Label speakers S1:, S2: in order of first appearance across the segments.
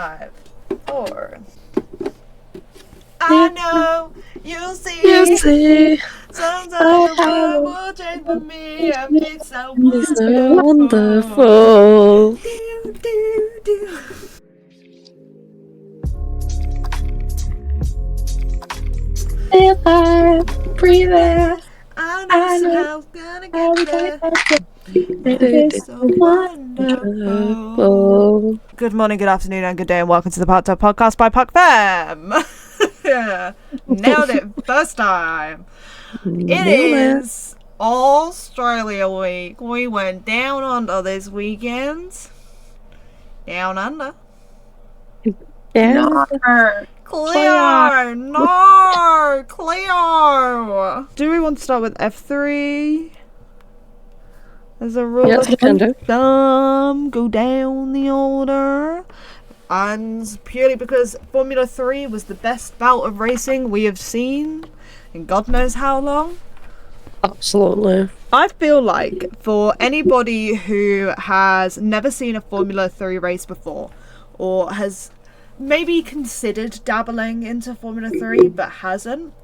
S1: 5, 4. I know you'll see. Sometimes the world will change for me and be so wonderful. Do, do, do.
S2: Feel alive, breathe out.
S1: I know somehow gonna get there. It is so wonderful. Good morning, good afternoon, and good day, and welcome to the Parc'd podcast by Puck Fam. Nailed it first time. It is Australia week. We went down under this weekend. Down under.
S2: Yeah.
S1: Cleo! No! Cleo! Do we want to start with F3? There's a rule of thumb. Go down the order. And purely because Formula 3 was the best bout of racing we have seen in God knows how long.
S2: Absolutely.
S1: I feel like for anybody who has never seen a Formula 3 race before, or has maybe considered dabbling into Formula 3 but hasn't,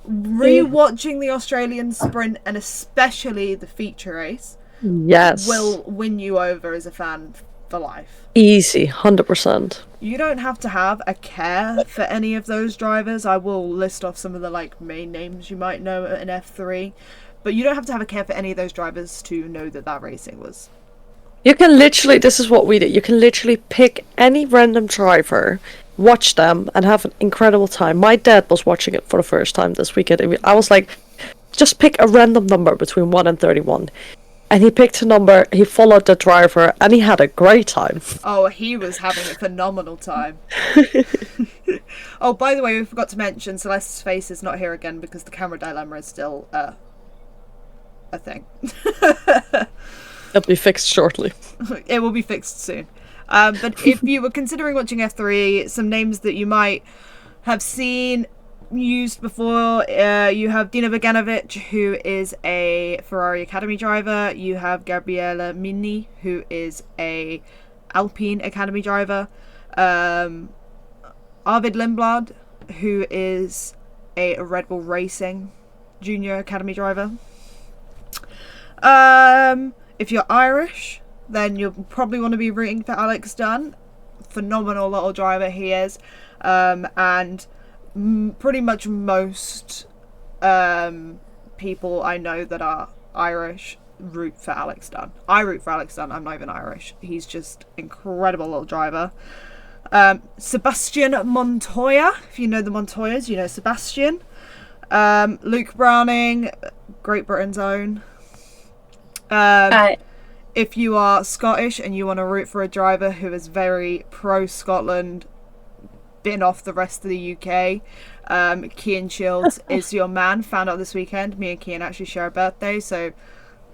S1: rewatching the Australian sprint and especially the feature race will win you over as a fan for life.
S2: Easy, 100%.
S1: You don't have to have a care for any of those drivers. I will list off some of the main names you might know in F3, but you don't have to have a care for any of those drivers to know that racing was.
S2: You can literally, this is what we did, you can literally pick any random driver, watch them, and have an incredible time. My dad was watching it for the first time this weekend. I was like, just pick a random number between 1 and 31. And he picked a number, he followed the driver, and he had a great time.
S1: Oh, he was having a phenomenal time. Oh, by the way, we forgot to mention Celeste's face is not here again because the camera dilemma is still a thing.
S2: It'll be fixed shortly.
S1: It will be fixed soon. But if you were considering watching F3, some names that you might have seen used before, you have Dino Beganovic, who is a Ferrari Academy driver. You have Gabriele Mini, who is a Alpine Academy driver. Arvid Lindblad, who is a Red Bull Racing Junior Academy driver. If you're Irish, then you'll probably want to be rooting for Alex Dunn. Phenomenal little driver he is. And pretty much most people I know that are Irish root for Alex Dunn. I root for Alex Dunn. I'm not even Irish. He's just incredible little driver. Sebastian Montoya. If you know the Montoyas, you know Sebastian. Luke Browning, Great Britain's own. If you are Scottish and you want to root for a driver who is very pro-Scotland, been off the rest of the UK, Cian Shields is your man. Found out this weekend. Me and Cian actually share a birthday, so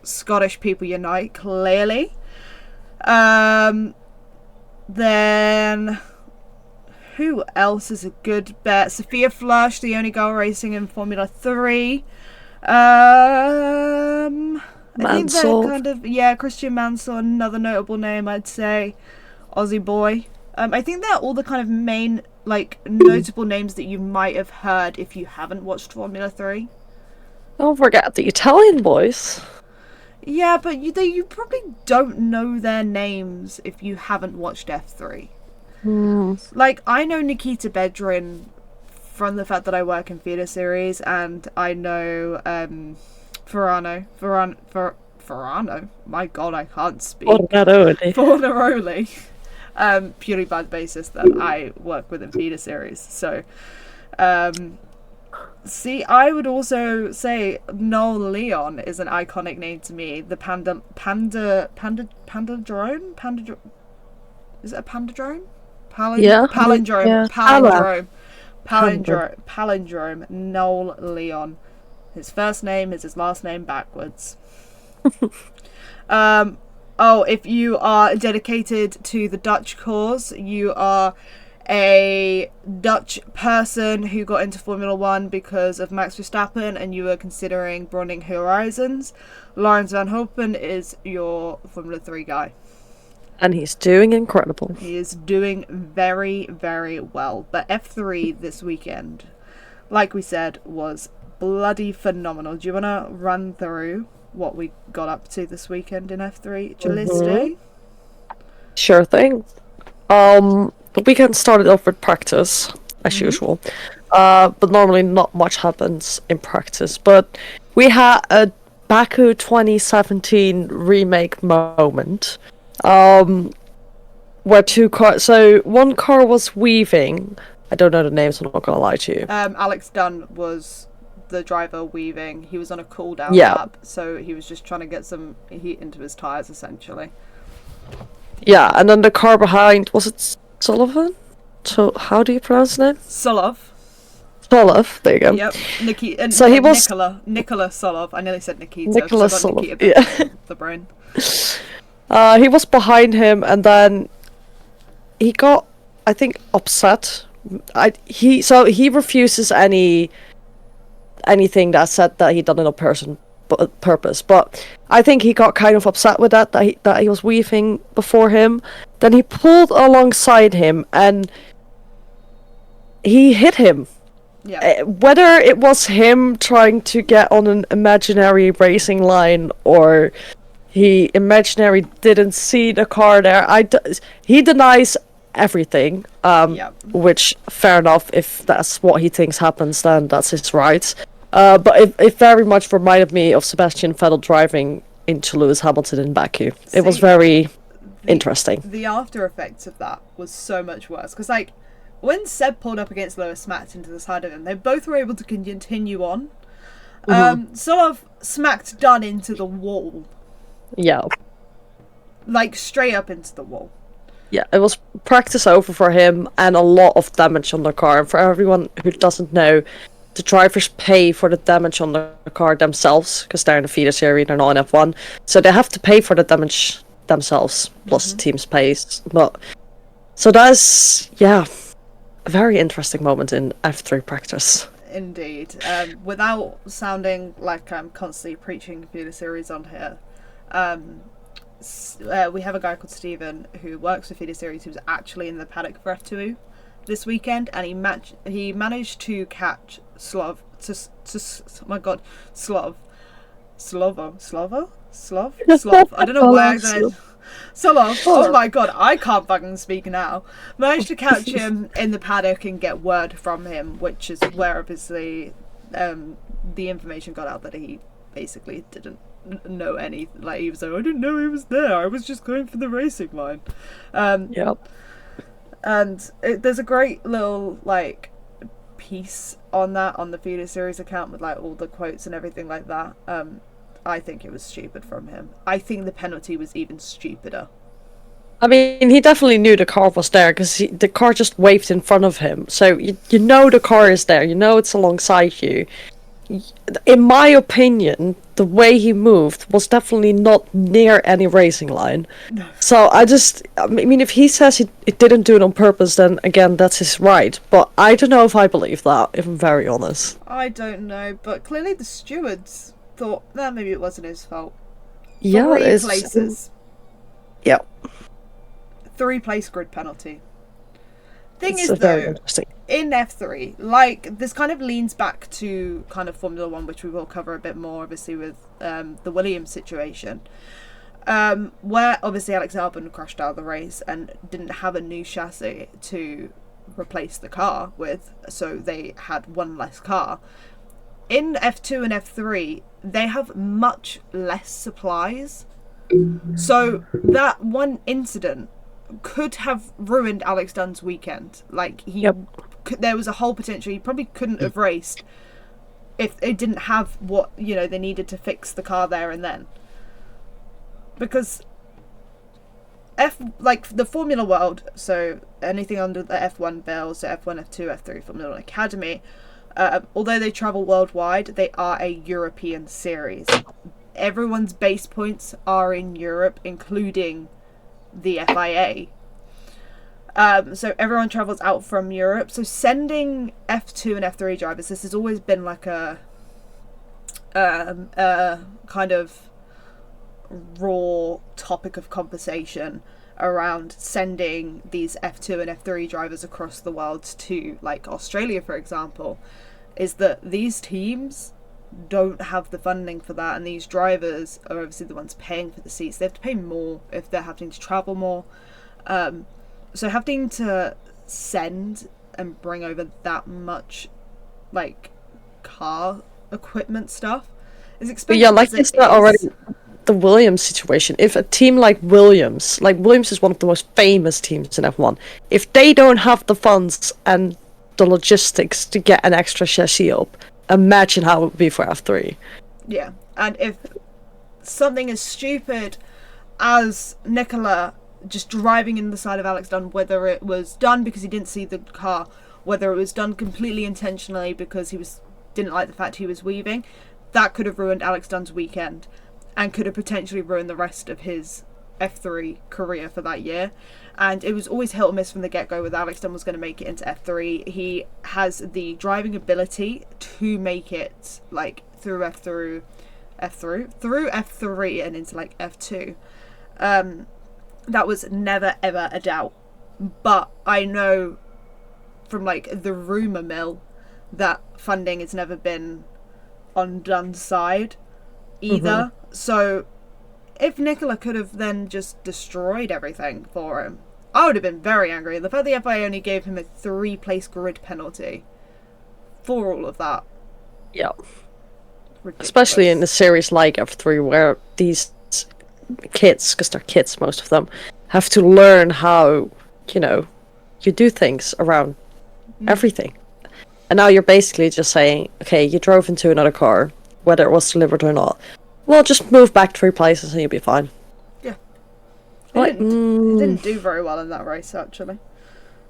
S1: Scottish people unite, clearly. Then who else is a good bet? Sophia Flush, the only girl racing in Formula 3. I think they're Christian Mansell, another notable name, I'd say. Aussie boy. I think they're all the kind of main, notable names that you might have heard if you haven't watched Formula 3.
S2: Don't forget the Italian boys.
S1: Yeah, but you probably don't know their names if you haven't watched F3. I know Nikita Bedrin from the fact that I work in theatre series, and I know Ferrano. My God, I can't speak. Fornaroli. Purely by the basis that I work with in theatre series. So, I would also say Noel Leon is an iconic name to me. The panda drone? Is it a panda drone? Palindrome. Noel Leon. His first name is his last name backwards. If you are dedicated to the Dutch cause, you are a Dutch person who got into Formula 1 because of Max Verstappen and you were considering broadening horizons, Lawrence Van Hopen is your Formula 3 guy.
S2: And he's doing incredible.
S1: He is doing very, very well. But F3 this weekend, like we said, was bloody phenomenal. Do you want to run through what we got up to this weekend in F3 Celliste?
S2: Sure thing. The weekend started off with practice, as usual. But normally not much happens in practice. But we had a Baku 2017 remake moment. Where two cars... So, one car was weaving. I don't know the names, I'm not gonna lie to you.
S1: Alex Dunn was the driver weaving. He was on a cool-down
S2: Yeah.
S1: lap, so he was just trying to get some heat into his tyres, essentially.
S2: Yeah, and then the car behind... Was it Sullivan? So, how do you pronounce the name?
S1: Solov.
S2: Solov, there you go.
S1: Yep.
S2: So he was...
S1: Nicola Solov. I nearly said Nikita.
S2: Nicola
S1: so I got
S2: Solov,
S1: Nikita
S2: yeah.
S1: the brain.
S2: He was behind him, and then he got, I think, upset. He refuses anything that said that he done it on purpose. But I think he got kind of upset with that he was weaving before him. Then he pulled alongside him, and he hit him.
S1: Yeah.
S2: Whether it was him trying to get on an imaginary racing line or he imaginary didn't see the car there, he denies everything. Which, fair enough, if that's what he thinks happens, then that's his right. But it very much reminded me of Sebastian Vettel driving into Lewis Hamilton in Baku. It was very interesting.
S1: The after effects of that was so much worse, because like when Seb pulled up against Lewis, smacked into the side of him, they both were able to continue on. Sort of smacked Dunn into the wall.
S2: Yeah.
S1: Like straight up into the wall.
S2: Yeah, it was practice over for him and a lot of damage on the car. And for everyone who doesn't know, the drivers pay for the damage on the car themselves, because they're in the feeder series, they're not in F1. So they have to pay for the damage themselves, plus the team's pays. But so that's, yeah, a very interesting moment in F3 practice.
S1: Indeed. Without sounding like I'm constantly preaching feeder series on here, we have a guy called Stephen who works for feeder series who's actually in the paddock for F2 this weekend, and he managed to catch Slovo. I don't know why Solov. Oh my god, I can't fucking speak now. Managed to catch him in the paddock and get word from him, which is where obviously the information got out that he basically didn't know any. Like he was like, I didn't know he was there. I was just going for the racing line.
S2: Yep.
S1: And there's a great little like piece on that on the feeder series account with like all the quotes and everything like that. I think it was stupid from him. I think the penalty was even stupider.
S2: I mean, he definitely knew the car was there because the car just waved in front of him. So you know the car is there. You know it's alongside you. In my opinion, the way he moved was definitely not near any racing line.
S1: No.
S2: So I mean, if he says he didn't do it on purpose, then again, that's his right. But I don't know if I believe that, if I'm very honest.
S1: I don't know, but clearly the stewards thought that maybe it wasn't his fault.
S2: Yeah,
S1: 3 places.
S2: Yeah.
S1: 3-place grid penalty. Thing
S2: It's
S1: is,
S2: very
S1: though,
S2: interesting.
S1: in F3, like, this kind of leans back to kind of Formula 1, which we will cover a bit more, obviously, with the Williams situation, where, obviously, Alex Albon crashed out of the race and didn't have a new chassis to replace the car with, so they had one less car. In F2 and F3, they have much less supplies, so that one incident could have ruined Alex Dunn's weekend. Like there was a whole potential. He probably couldn't have raced if they didn't have what they needed to fix the car there and then. Because the Formula World, so anything under the F1 bill, so F1, F2, F3, Formula 1 Academy, although they travel worldwide, they are a European series. Everyone's base points are in Europe, including the FIA. So everyone travels out from Europe. So sending F2 and F3 drivers, this has always been like a kind of raw topic of conversation around sending these F2 and F3 drivers across the world to, like, Australia, for example, is that these teams don't have the funding for that, and these drivers are obviously the ones paying for the seats. They have to pay more if they're having to travel more. So having to send and bring over that much, like, car equipment stuff is expensive.
S2: But yeah, like it's not already the Williams situation. If a team like Williams is one of the most famous teams in F1, if they don't have the funds and the logistics to get an extra chassis up, imagine how it would be for F3.
S1: Yeah, and if something as stupid as Nicola just driving in the side of Alex Dunn, whether it was done because he didn't see the car, whether it was done completely intentionally because he didn't like the fact he was weaving, that could have ruined Alex Dunn's weekend and could have potentially ruined the rest of his F3 career for that year. And it was always hit or miss from the get-go whether Alex Dunn was going to make it into F3. He has the driving ability to make it, like, through F3 and into, like, F2. That was never ever a doubt. But I know from, like, the rumour mill that funding has never been on Dunn's side either. So if Nicola could have then just destroyed everything for him, I would have been very angry. The fact the FIA only gave him a 3-place grid penalty for all of that.
S2: Yeah.
S1: Ridiculous.
S2: Especially in a series like F3 where these kids, because they're kids, most of them, have to learn how, you do things around everything. And now you're basically just saying, okay, you drove into another car, whether it was delivered or not. Well, just move back 3 places and you'll be fine.
S1: Yeah.
S2: Like,
S1: It didn't do very well in that race, actually.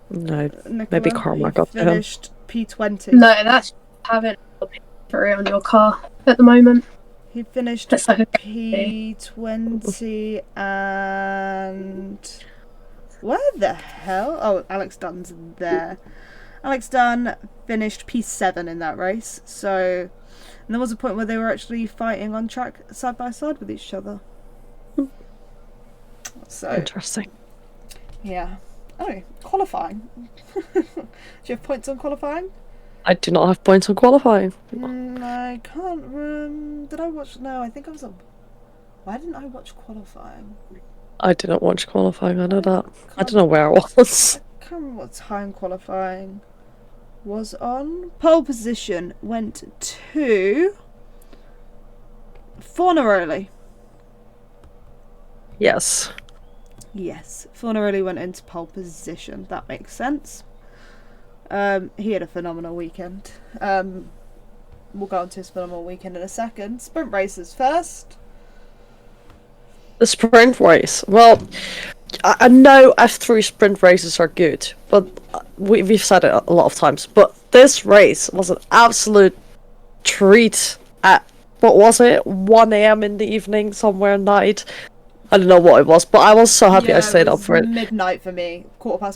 S2: No,
S1: Nicola,
S2: maybe karma got to him.
S1: Finished P20.
S3: No, that's having a P3 on your car at the moment.
S1: He finished
S3: That's like a
S1: P20 and... Where the hell? Oh, Alex Dunn's there. Alex Dunn finished P7 in that race, so... And there was a point where they were actually fighting on track side by side with each other. So
S2: Interesting.
S1: yeah. Oh, qualifying. Do you have points on qualifying?
S2: I do not have points on qualifying.
S1: I can't remember. Did I watch? No, I think I was on. Why didn't I watch qualifying?
S2: I didn't watch qualifying, I know that. I don't know where I was.
S1: I can't remember what time qualifying was on. Pole position went to Fornaroli.
S2: Yes.
S1: Yes, Fornaroli went into pole position. That makes sense. He had a phenomenal weekend. We'll go on to his phenomenal weekend in a second. Sprint races first.
S2: The sprint race. Well, I know F3 sprint races are good, but we've said it a lot of times. But this race was an absolute treat at, what was it, 1 a.m. in the evening, somewhere at night. I don't know what it was, but I was so happy I stayed up for it.
S1: Midnight for me.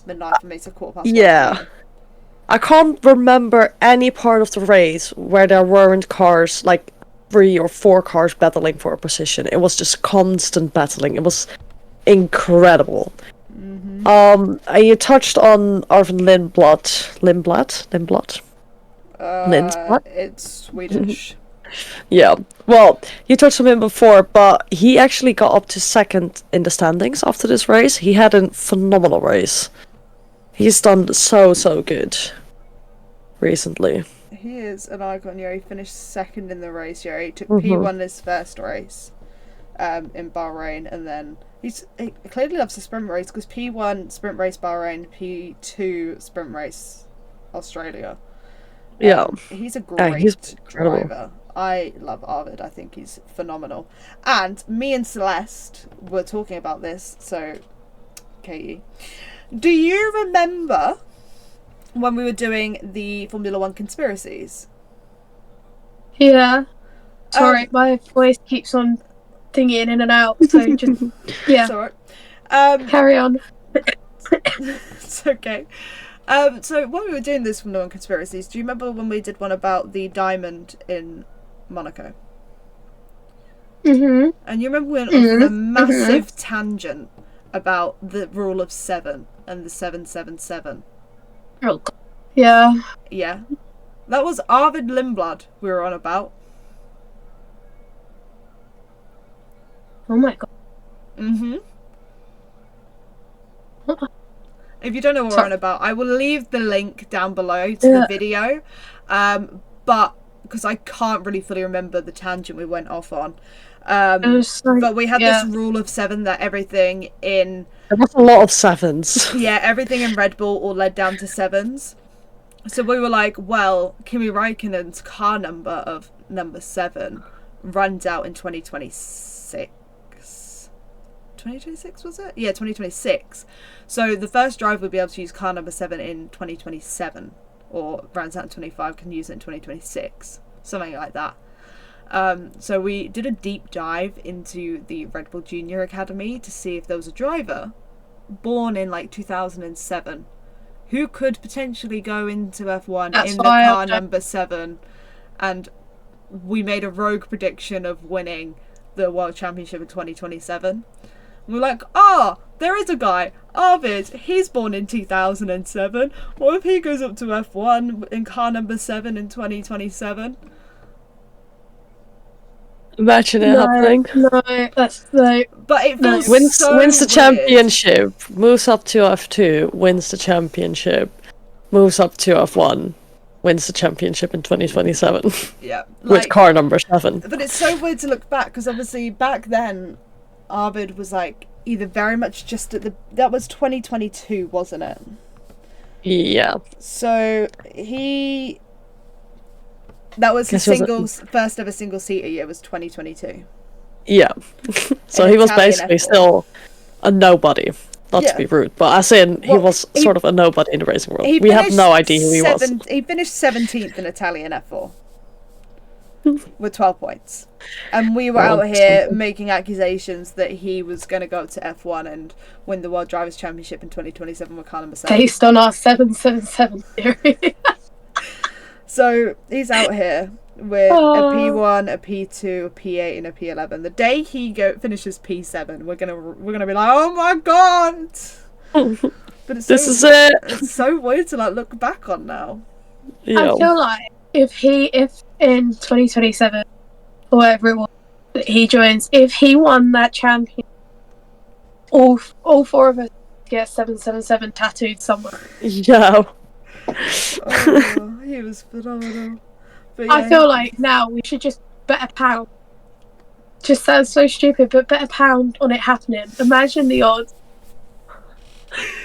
S1: midnight for me, so 1:15.
S2: Yeah. I can't remember any part of the race where there weren't cars, like 3 or 4 cars battling for a position. It was just constant battling. It was incredible. And you touched on Arvin Lindblad.
S1: It's Swedish.
S2: Yeah. Well, you touched on him before, but he actually got up to 2nd in the standings after this race. He had a phenomenal race. He's done so good recently.
S1: He is an icon. Yeah, he finished 2nd in the race. Yeah, he took P1 his first race in Bahrain, and then he clearly loves the sprint race because P1 sprint race Bahrain, P2 sprint race Australia.
S2: Yeah.
S1: He's a great driver. I love Arvid. I think he's phenomenal. And me and Celeste were talking about this, so Katie, do you remember when we were doing the Formula 1 conspiracies?
S3: Yeah. Sorry, my voice keeps on thingying in and out, so just, yeah.
S1: It's alright.
S3: Carry on.
S1: It's okay. So when we were doing this Formula 1 conspiracies, do you remember when we did one about the diamond in Monaco? And you remember we went on a massive tangent about the rule of 7 and the 777?
S3: Oh, God. Yeah.
S1: Yeah. That was Arvid Lindblad we were on about.
S3: Oh my God.
S1: Mm-hmm. If you don't know what we're on about, I will leave the link down below to the video. But because I can't really fully remember the tangent we went off on. But we had this rule of 7 that everything in...
S2: There was a lot of 7s.
S1: Yeah, everything in Red Bull all led down to 7s. So we were like, well, Kimi Räikkönen's car number of number 7 runs out in 2026. 2026 was it? Yeah, 2026. So the first driver would be able to use car number 7 in 2027, or runs out in 25 can use it in 2026, something like that. So we did a deep dive into the Red Bull Junior Academy to see if there was a driver born in like 2007 who could potentially go into F1 in the car number 7, and we made a rogue prediction of winning the World Championship in 2027. We were like, there is a guy, Arvid, he's born in 2007. What if he goes up to F1 in car number 7 in 2027?
S2: Imagine it happening.
S3: No, that's no.
S1: But it feels
S2: wins
S1: so
S2: the
S1: weird.
S2: championship, moves up to F2, wins the championship, moves up to F1, wins the championship in 2027.
S1: Yeah,
S2: with car number 7.
S1: But it's so weird to look back, because obviously back then, Arvid was like either very much just at the... That was 2022, wasn't it?
S2: Yeah.
S1: So he... That was his first ever single seater year, was 2022.
S2: Yeah. So he was basically still a nobody. Not to be rude, but as in, he was sort of a nobody in the racing world. We have no idea who he was.
S1: He finished 17th in Italian F4 with 12 points. And we were out here making accusations that he was going to go up to F1 and win the World Drivers' Championship in 2027 with car number 7.
S3: Based on our 777 theory.
S1: So he's out here with a P1, a P2, a P8, and a P11. The day he finishes P7, we're gonna be like, oh my god! But it's
S2: this is it.
S1: It's so weird to like look back on now.
S3: I feel like if in 2027 or whatever it was that he joins, if he won that champion, all 4 of us get 777 tattooed somewhere.
S2: Yeah.
S1: Oh, he was phenomenal. But yeah,
S3: I feel like now we should just bet a pound. Just sounds so stupid, but bet a pound on it happening. Imagine the odds.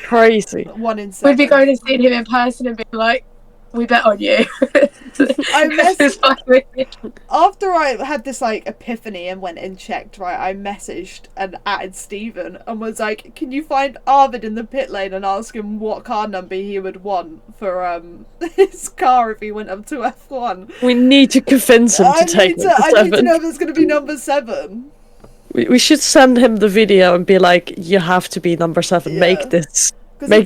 S2: Crazy.
S1: 1 in 7.
S3: We'd be going to see him in person and be like, we bet on you.
S1: After I had this like epiphany and went and checked, right, I messaged and added Stephen and was like, can you find Arvid in the pit lane and ask him what car number he would want for his car if he went up to F1?
S2: We need to convince him to take number 7.
S1: I need to know if it's going to be number 7.
S2: We should send him the video and be like, you have to be number 7. Yeah. Make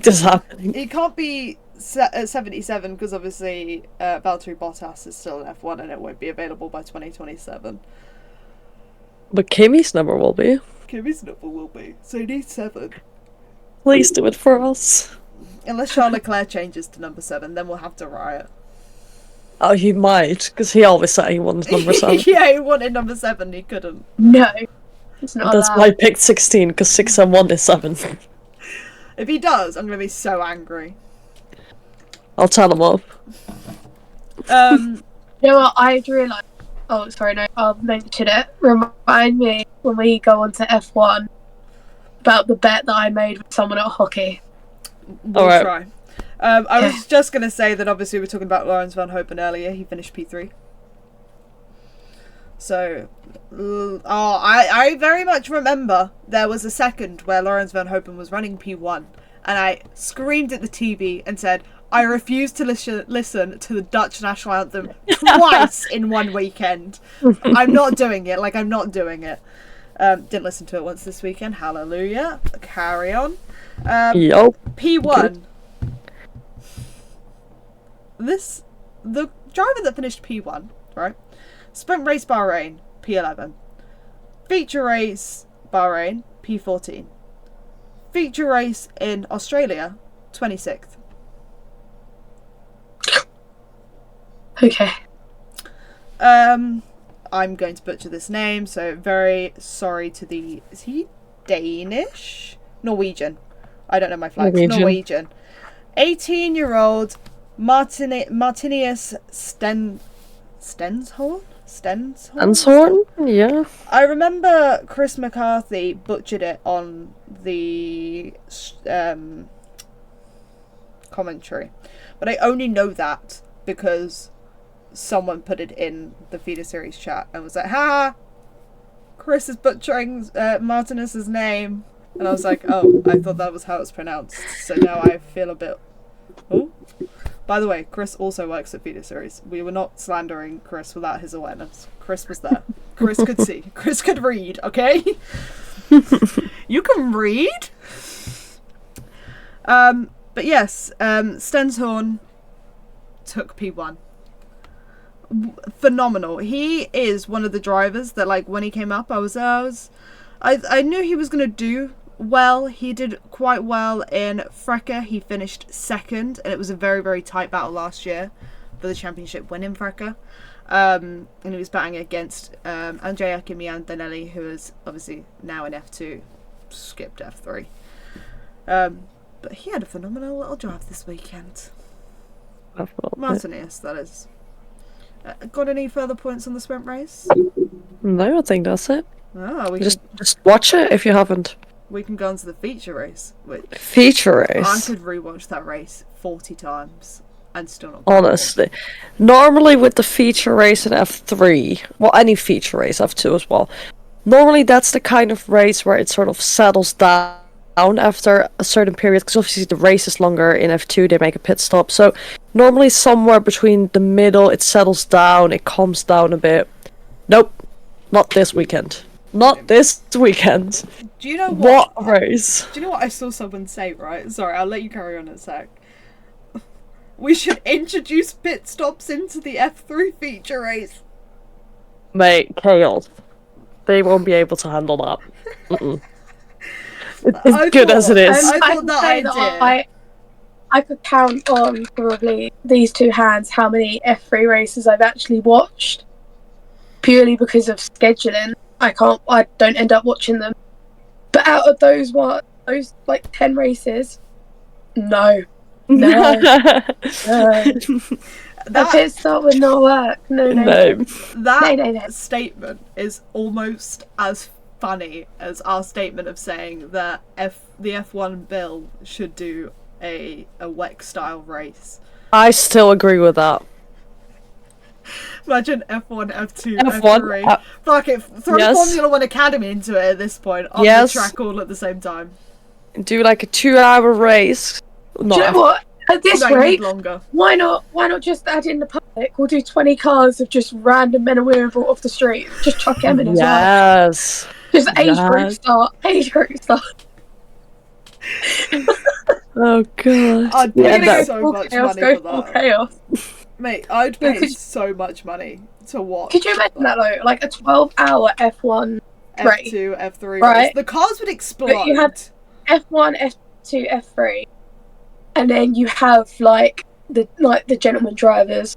S2: this happen.
S1: He can't be 77 because obviously Valtteri Bottas is still in F1 and it won't be available by 2027.
S2: But Kimi's number will be.
S1: Kimi's number will be. So he needs 7.
S2: Please do it for us.
S1: Unless Charles Leclerc changes to number 7, then we'll have to riot.
S2: Oh, he might, because he always said he wanted number 7.
S1: Yeah, he wanted number 7, he couldn't.
S3: No, it's not
S2: That's
S3: allowed.
S2: why I picked 16, because 6 and 1 is 7.
S1: If he does, I'm going to be so angry.
S2: I'll tell him off.
S3: You know what, I'd realised... Oh, sorry, no, I'll mention it. Remind me when we go on to F1 about the bet that I made with someone at hockey.
S1: We'll try. I was just going to say that obviously we were talking about Lawrence Van Hopen earlier. He finished P3. So, I very much remember there was a second where Lawrence Van Hopen was running P1 and I screamed at the TV and said, I refuse to listen to the Dutch national anthem twice in one weekend. I'm not doing it. I'm not doing it. Didn't listen to it once this weekend. Hallelujah. Carry on. P1. The driver that finished P1, right? Sprint race Bahrain, P11. Feature race Bahrain, P14. feature race in Australia, 26th.
S3: Okay.
S1: I'm going to butcher this name, so very sorry to the... Is he Danish? Norwegian. I don't know my flags. Norwegian. 18-year-old Martinius Stenshorn?
S2: Stenshorn? Yeah.
S1: I remember Chris McCarthy butchered it on the commentary, but I only know that because someone put it in the feeder series chat and was like, "Ha! Chris is butchering Martinus's name," and I was like, "Oh, I thought that was how it's pronounced." So now I feel a bit. Oh. By the way, Chris also works at feeder series. We were not slandering Chris without his awareness. Chris was there. Chris could see. Chris could read. Okay. You can read. But yes, Stenshorn took P1. Phenomenal. He is one of the drivers that, like, when he came up, I knew he was gonna do well. He did quite well in FERRARI. He finished second, and it was a very, very tight battle last year for the championship win in FERRARI. And he was battling against Andrea Danelli, who is obviously now in F2, skipped F3. But he had a phenomenal little drive this weekend. Martinez, that is. Got any further points on the sprint race?
S2: No, I think that's it.
S1: Oh,
S2: Just watch it if you haven't.
S1: We can go on to the feature race.
S2: Feature race?
S1: I could rewatch that race 40 times and still not.
S2: Honestly. Normally with the feature race in F3, well, any feature race, F2 as well, normally that's the kind of race where it sort of settles down after a certain period, because obviously the race is longer in F2, they make a pit stop, so normally somewhere between the middle it settles down, it calms down a bit. Nope, not this weekend. Not this weekend.
S1: Do you know what
S2: race?
S1: Do you know what I saw someone say, right? Sorry, I'll let you carry on in a sec. We should introduce pit stops into the F3 feature race.
S2: Mate, chaos. They won't be able to handle that. It's good as it is.
S1: I thought that idea.
S3: I could count on probably these two hands how many F3 races I've actually watched, purely because of scheduling. I don't end up watching them. But out of those like 10 races, no. That pit stop would not work. No.
S1: That statement is almost as funny as our statement of saying that the F1 bill should do a WEC style race.
S2: I still agree with that.
S1: Imagine F1, F2,
S2: F1,
S1: F3. Fuck it, throw Formula 1 Academy into it at this point on the track all at the same time.
S2: Do like a 2-hour race.
S3: Do you know what? At this rate,
S1: longer.
S3: Why not just add in the public? We'll do 20 cars of just random men and women brought off the street. Just chuck them in as well.
S2: Yes.
S3: Just age group start.
S2: Oh god.
S1: I'd pay so much money for that.
S3: Chaos.
S1: Mate, I'd pay so much money to watch.
S3: Could you imagine that though? Like a 12-hour F1 race.
S1: F2, F3
S3: right?
S1: race. The cars would explode.
S3: But you have F1, F2, F3. And then you have like the gentleman drivers.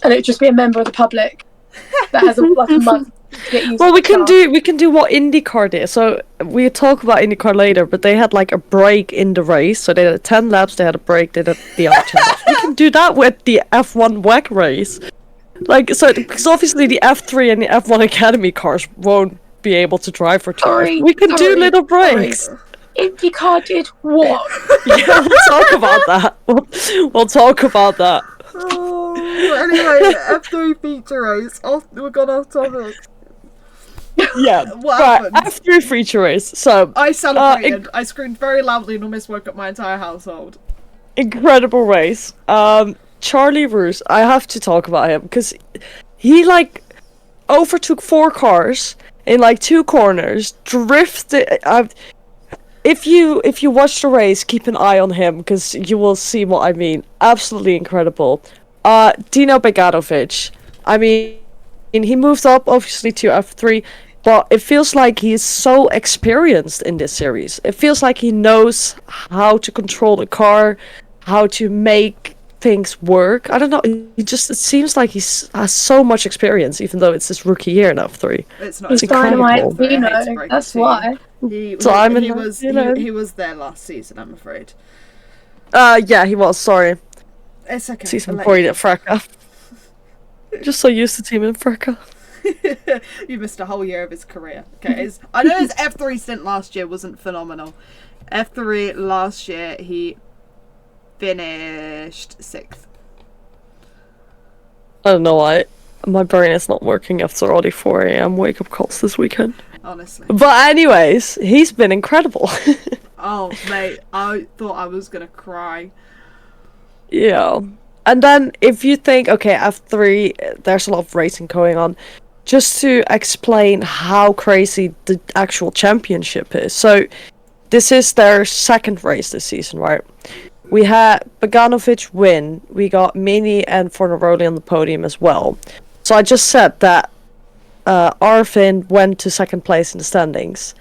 S3: And it would just be a member of the public that has a month to get used
S2: well, we can do what IndyCar did. So we'll talk about IndyCar later, but they had like a break in the race. So they had 10 laps, they had a break, they did the other 10 laps. We can do that with the F1 WEC race. Like, so, because obviously the F3 and the F1 Academy cars won't be able to drive for 2 hours. We can do little breaks.
S3: IndyCar did what?
S2: Yeah, we'll talk about that. We'll talk about that.
S1: Oh, anyway, F3 feature race. We're gone off topic.
S2: Yeah,
S1: what happened?
S2: F3 feature race. So
S1: I celebrated. I screamed very loudly and almost woke up my entire household.
S2: Incredible race. Charlie Roos, I have to talk about him because he like overtook 4 cars in like 2 corners, drifted. If you watch the race, keep an eye on him because you will see what I mean. Absolutely incredible. Dino Beganovic. I mean, he moved up obviously to F3. but it feels like he's so experienced in this series. It feels like he knows how to control the car, how to make things work. I don't know. It seems like has so much experience, even though it's his rookie year in F3.
S1: It's not.
S3: He's Dynamite, you know. That's why.
S1: He was there last season, I'm afraid.
S2: Yeah, he was. Sorry.
S1: It's okay.
S2: Season 4 at Fracka. Just so used to teaming Fracka.
S1: You missed a whole year of his career. Okay, I know his F3 stint last year wasn't phenomenal. F3 last year, he finished 6th.
S2: I don't know why. My brain is not working after already 4 a.m. wake-up calls this weekend.
S1: Honestly.
S2: But anyways, he's been incredible.
S1: Oh, mate, I thought I was gonna cry.
S2: Yeah. And then if you think, okay, F3, there's a lot of racing going on, just to explain how crazy the actual championship is. So, this is their second race this season, right? We had Beganovic win, we got Mini and Fornaroli on the podium as well. So I just said that Arvin went to second place in the standings.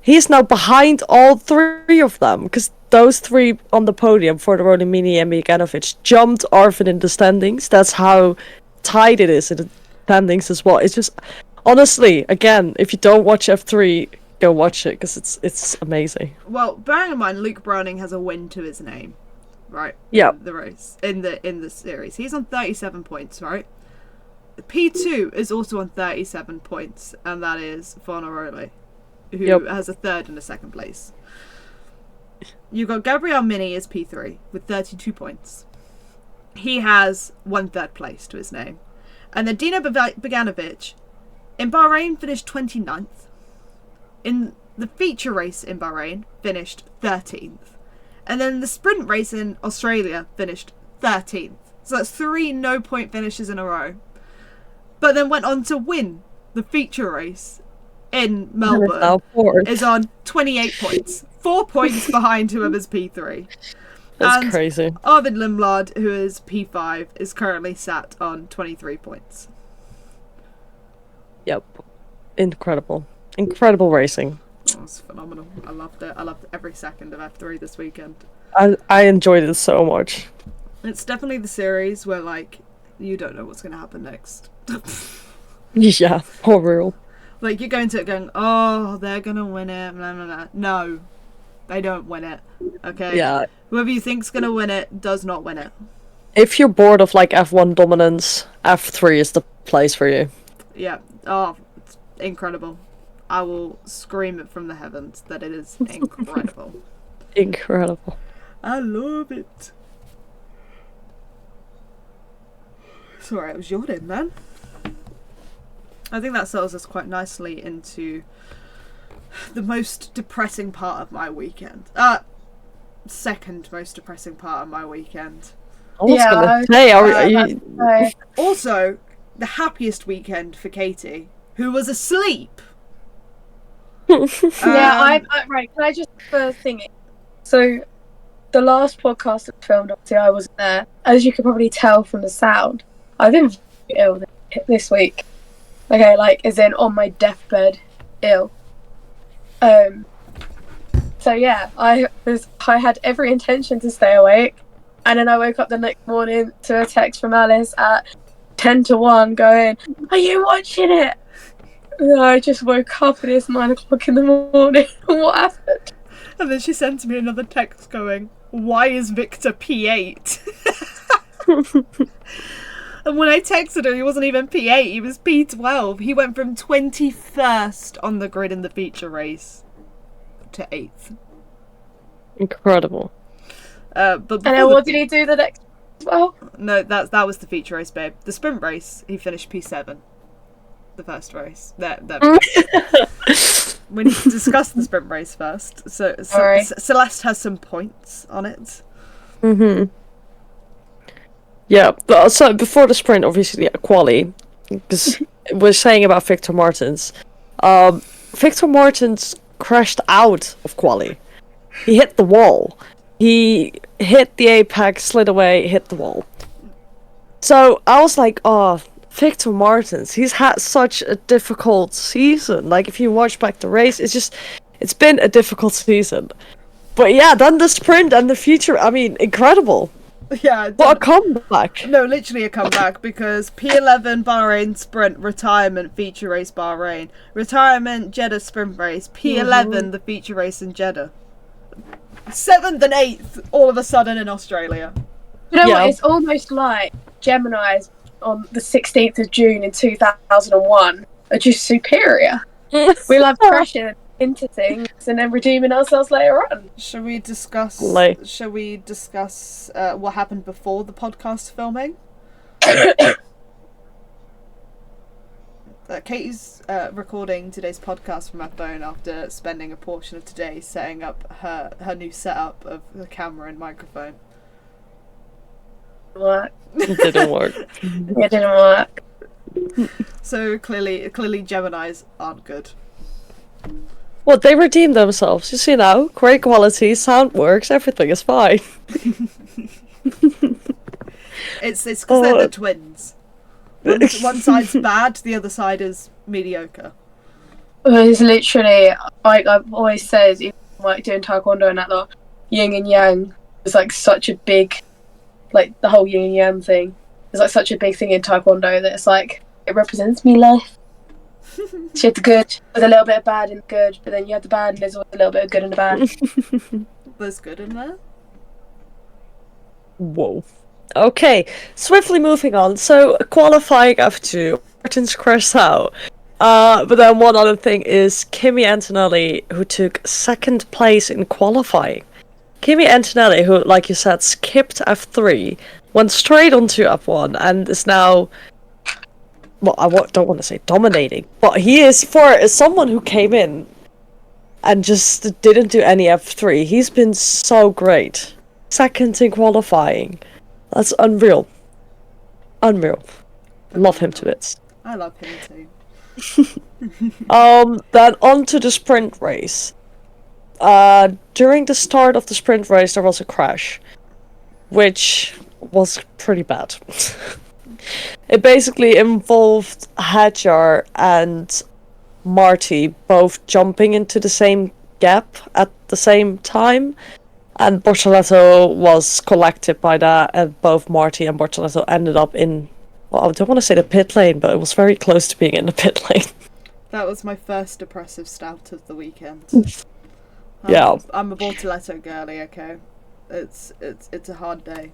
S2: He's now behind all three of them, because those three on the podium, Fornaroli, Mini and Beganovic, jumped Arvin in the standings. That's how tight it is in the standings as well. It's just, honestly, again, if you don't watch F3, go watch it, because it's amazing.
S1: Well, bearing in mind, Luke Browning has a win to his name, right?
S2: Yeah.
S1: The race in the series, he's on 37 points, right? P2 is also on 37 points, and that is Fornaroli, who has a third and a second place. You've got Gabriel Mini as P3 with 32 points. He has 1/3 place to his name. And then Dino Beganovic in Bahrain finished 29th. In the feature race in Bahrain finished 13th. And then the sprint race in Australia finished 13th. So that's 3 no-point finishes in a row. But then went on to win the feature race in Melbourne. Is on 28 points. 4 points behind whoever's P3.
S2: That's crazy.
S1: Arvid Limblad, who is P5, is currently sat on 23 points.
S2: Yep. Incredible. Incredible racing.
S1: It was phenomenal. I loved it. I loved every second of F3 this weekend.
S2: I enjoyed it so much.
S1: It's definitely the series where, like, you don't know what's going to happen next.
S2: Yeah, for real.
S1: Like, you go into it going, oh, they're going to win it, blah, blah, blah. No, they don't win it. Okay?
S2: Yeah.
S1: Whoever you think's going to win it does not win it.
S2: If you're bored of, like, F1 dominance, F3 is the place for you.
S1: Yeah. Oh, it's incredible. I will scream it from the heavens that it is incredible.
S2: Incredible.
S1: I love it. Sorry, I was yawning then. I think that sells us quite nicely into the most depressing part of my weekend. Second most depressing part of my weekend.
S2: I was gonna say, are you...
S1: Also, the happiest weekend for Katie, who was asleep.
S3: Yeah, right. Can I just think it? So, the last podcast that filmed, obviously, I wasn't there. As you could probably tell from the sound, I've been ill this week. Okay, like, as in on my deathbed, ill. So yeah, I had every intention to stay awake, and then I woke up the next morning to a text from Alice at 10 to 1 going, "Are you watching it?" And I just woke up and it's 9 o'clock in the morning. What happened?
S1: And then she sent me another text going, "Why is Victor P8?" And when I texted her, he wasn't even P8, he was P12. He went from 21st on the grid in the feature race to 8th.
S2: Incredible.
S1: But
S3: and then what did he do the next as well?
S1: No, that was the feature race, babe. The sprint race, he finished P7. The first race. There. We need to discuss the sprint race first. So Celeste has some points on it.
S2: Mm-hmm. Yeah, but so before the sprint, obviously, quali, because we're saying about Victor Martins. Victor Martins crashed out of quali. He hit the wall. He hit the apex, slid away, hit the wall. So I was like, oh, Victor Martins, he's had such a difficult season. Like, if you watch back the race, it's been a difficult season. But yeah, then the sprint and the future, I mean, incredible.
S1: Yeah.
S2: What a comeback.
S1: No, literally a comeback, because P11 Bahrain sprint, retirement, feature race Bahrain. Retirement, Jeddah sprint race. P11 the feature race in Jeddah. 7th and 8th all of a sudden in Australia.
S3: You know what? It's almost like Gemini's on the 16th of June in 2001 are just superior. We love crashing into things and then redeeming ourselves later on.
S1: Shall we discuss what happened before the podcast filming? Katie's recording today's podcast from her phone after spending a portion of today setting up her new setup of the camera and microphone.
S3: What?
S2: It didn't work.
S3: It didn't work.
S1: So clearly Geminis aren't good.
S2: Well, they redeemed themselves. You see now, great quality, sound works, everything is fine.
S1: It's because they're the twins. One side's bad, the other side is mediocre.
S3: It's literally, like I've always said, even like doing taekwondo and that lot, yin and yang is like such a big, like the whole yin and yang thing is like such a big thing in taekwondo that it's like, it represents me life. So you have the good, there's a little bit of bad and good, but then you have the bad and there's always a little bit of good in the bad.
S1: There's good in there?
S2: Whoa. Okay, swiftly moving on. So, qualifying F2, Martins crashed out. But then one other thing is Kimi Antonelli, who took 2nd place in qualifying. Kimi Antonelli, who, like you said, skipped F3, went straight onto F1, and is now... Well, I don't want to say dominating, but he is, for someone who came in and just didn't do any F3, he's been so great. 2nd in qualifying. That's unreal. Unreal. Love him to bits.
S1: I love him too.
S2: Then on to the sprint race. During the start of the sprint race, there was a crash, which was pretty bad. It basically involved Hadjar and Marty both jumping into the same gap at the same time, and Bortoletto was collected by that, and both Marty and Bortoletto ended up in, well, I don't want to say the pit lane, but it was very close to being in the pit lane.
S1: That was my first depressive stout of the weekend.
S2: Yeah.
S1: I'm a Bortoletto girly, okay? It's a hard day.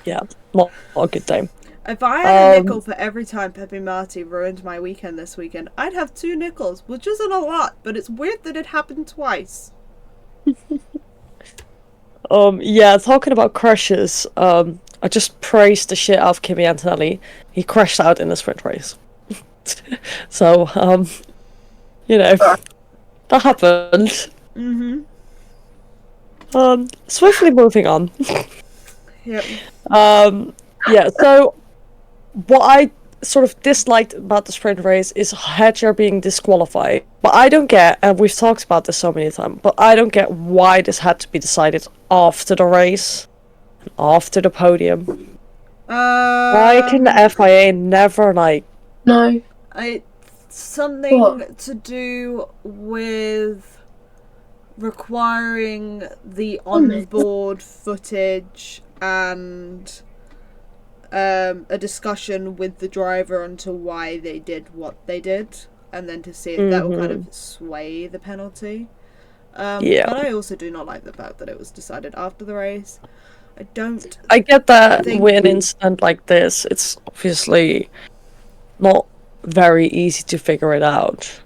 S2: Yeah, not a good day.
S1: If I had a nickel for every time Pepe Marti ruined my weekend this weekend, I'd have 2 nickels, which isn't a lot, but it's weird that it happened twice.
S2: Yeah, talking about crashes, I just praised the shit out of Kimi Antonelli. He crashed out in the sprint race. So, you know, that happened. Swiftly moving on.
S1: Yep.
S2: Yeah, so what I sort of disliked about the sprint race is Hadjar being disqualified. But I don't get, and we've talked about this so many times, but I don't get why this had to be decided after the race, after the podium. Why can the FIA never, like...
S3: No.
S1: It's something to do with requiring the onboard footage and a discussion with the driver onto why they did what they did, and then to see if that will kind of sway the penalty.
S2: Yeah.
S1: But I also do not like the fact that it was decided after the race.
S2: I get that with an incident like this, it's obviously not very easy to figure it out.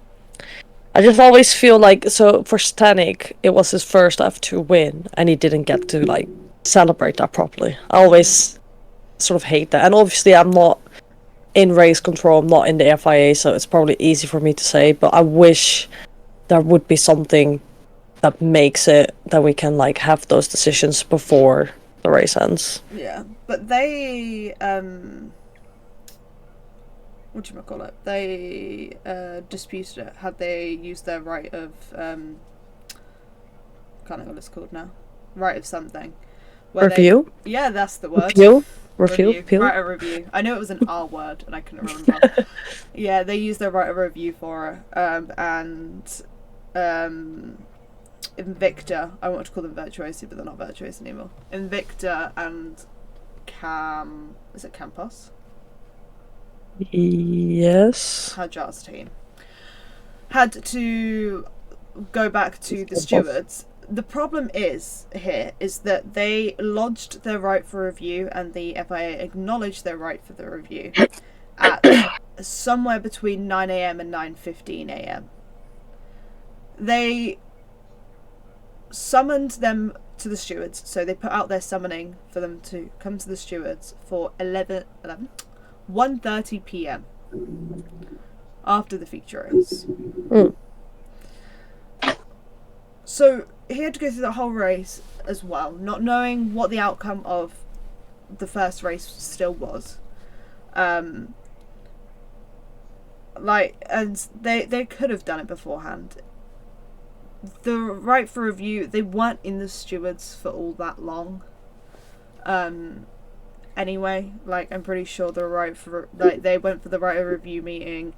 S2: I just always feel like, so for Stanek, it was his first F2 win, and he didn't get to, like, celebrate that properly. I always sort of hate that. And obviously I'm not in race control, I'm not in the FIA, so it's probably easy for me to say, but I wish there would be something that makes it that we can, like, have those decisions before the race ends.
S1: Yeah, but they whatchamacallit, they disputed it. Had they used their right of can't think what it's called now, right of something.
S2: Review?
S1: Yeah, that's the word.
S2: Review? Review?
S1: Write a review. I knew it was an R word and I couldn't remember. Yeah, they used their write a review for her. And Invicta, I want to call them Virtuosi, but they're not Virtuosi anymore. Invicta and is it Campos?
S2: Yes.
S1: Hajar's team had to go back to the stewards. The problem is that they lodged their right for review and the FIA acknowledged their right for the review at somewhere between 9 a.m. and 9:15 a.m. They summoned them to the stewards, so they put out their summoning for them to come to the stewards for 1:30 p.m. after the feature race. So he had to go through the whole race as well, not knowing what the outcome of the first race still was. And they could have done it beforehand. The right for review, they weren't in the stewards for all that long. Anyway, I'm pretty sure they went for the right of review meeting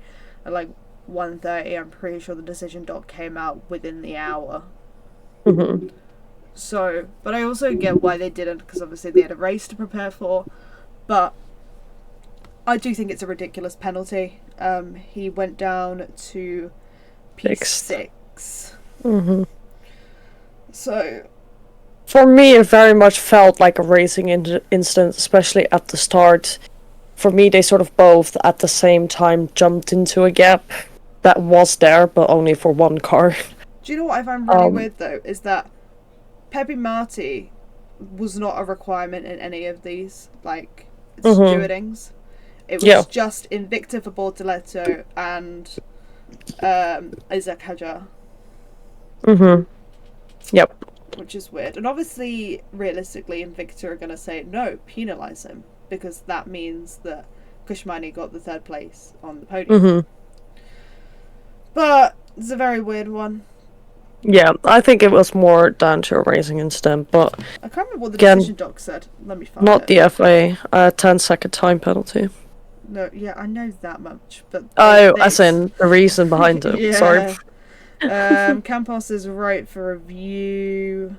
S1: at 1:30. I'm pretty sure the decision doc came out within the hour.
S2: Mm-hmm.
S1: So, but I also get why they didn't, because obviously they had a race to prepare for. But I do think it's a ridiculous penalty. He went down to P6.
S2: Mm-hmm.
S1: So,
S2: for me, it very much felt like a racing incident, especially at the start. For me, they sort of both at the same time jumped into a gap that was there, but only for one car.
S1: Do you know what I find really weird though? Is that Pepe Marti was not a requirement in any of these stewardings. It was just Invicta for Bortoleto and Isaac Hajar.
S2: Mm-hmm. Yep.
S1: Which is weird. And obviously, realistically, Invicta are going to say, no, penalise him. Because that means that Kushmani got the third place on the podium.
S2: Mm-hmm.
S1: But it's a very weird one.
S2: Yeah, I think it was more down to a racing incident, but
S1: I can't remember what the decision doc said. Let me find
S2: not
S1: it.
S2: the FA. 10-second time penalty.
S1: No, yeah, I know that much, but
S2: as in the reason behind it.
S1: Yeah.
S2: Sorry.
S1: Campos is right for review.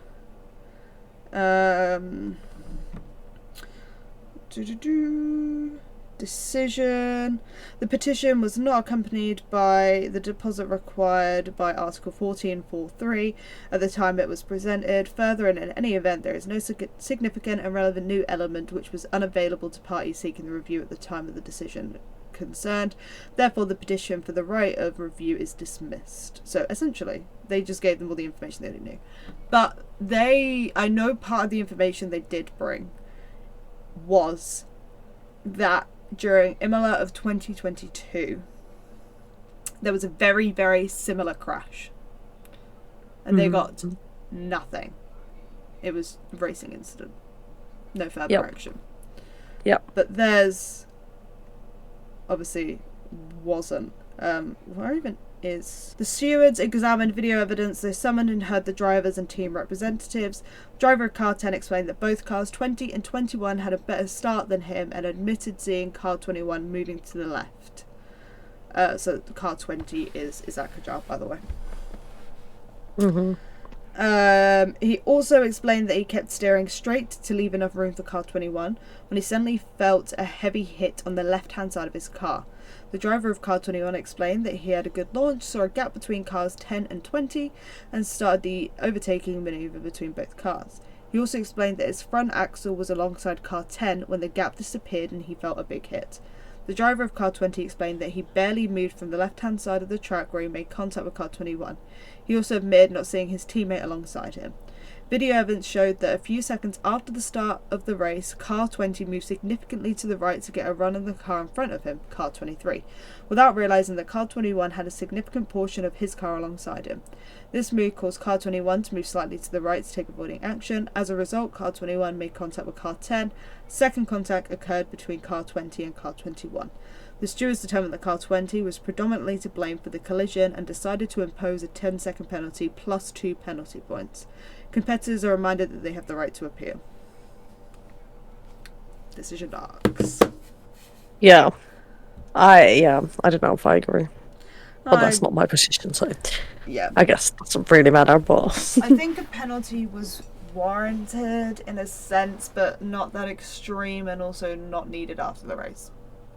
S1: Decision. The petition was not accompanied by the deposit required by Article 14.4.3 at the time it was presented. Further, in any event, there is no significant and relevant new element which was unavailable to parties seeking the review at the time of the decision concerned. Therefore, the petition for the right of review is dismissed. So, essentially, they just gave them all the information they already knew. But I know part of the information they did bring was that during Imola of 2022, there was a very, very similar crash. And they got nothing. It was a racing incident. No further action.
S2: Yep.
S1: But theirs obviously wasn't. Where even is? The stewards examined video evidence. They summoned and heard the drivers and team representatives. Driver of car 10 explained that both cars 20 and 21 had a better start than him and admitted seeing car 21 moving to the left. So car 20 is Isaac Hajar, by the way.
S2: Mm-hmm.
S1: He also explained that he kept steering straight to leave enough room for car 21 when he suddenly felt a heavy hit on the left-hand side of his car. The driver of car 21 explained that he had a good launch, saw a gap between cars 10 and 20, and started the overtaking manoeuvre between both cars. He also explained that his front axle was alongside car 10 when the gap disappeared and he felt a big hit. The driver of car 20 explained that he barely moved from the left-hand side of the track where he made contact with car 21. He also admitted not seeing his teammate alongside him. Video evidence showed that a few seconds after the start of the race, car 20 moved significantly to the right to get a run on the car in front of him, car 23, without realising that car 21 had a significant portion of his car alongside him. This move caused car 21 to move slightly to the right to take avoiding action. As a result, car 21 made contact with car 10. Second contact occurred between car 20 and car 21. The stewards determined that car 20 was predominantly to blame for the collision and decided to impose a 10-second penalty plus 2 penalty points. Competitors are reminded that they have the right to appeal. Decision Docs.
S2: Yeah. I don't know if I agree. But that's
S1: I-
S2: not my position, so
S1: Yeah.
S2: I guess it doesn't really matter, but
S1: I think a penalty was warranted in a sense, but not that extreme, and also not needed after the race.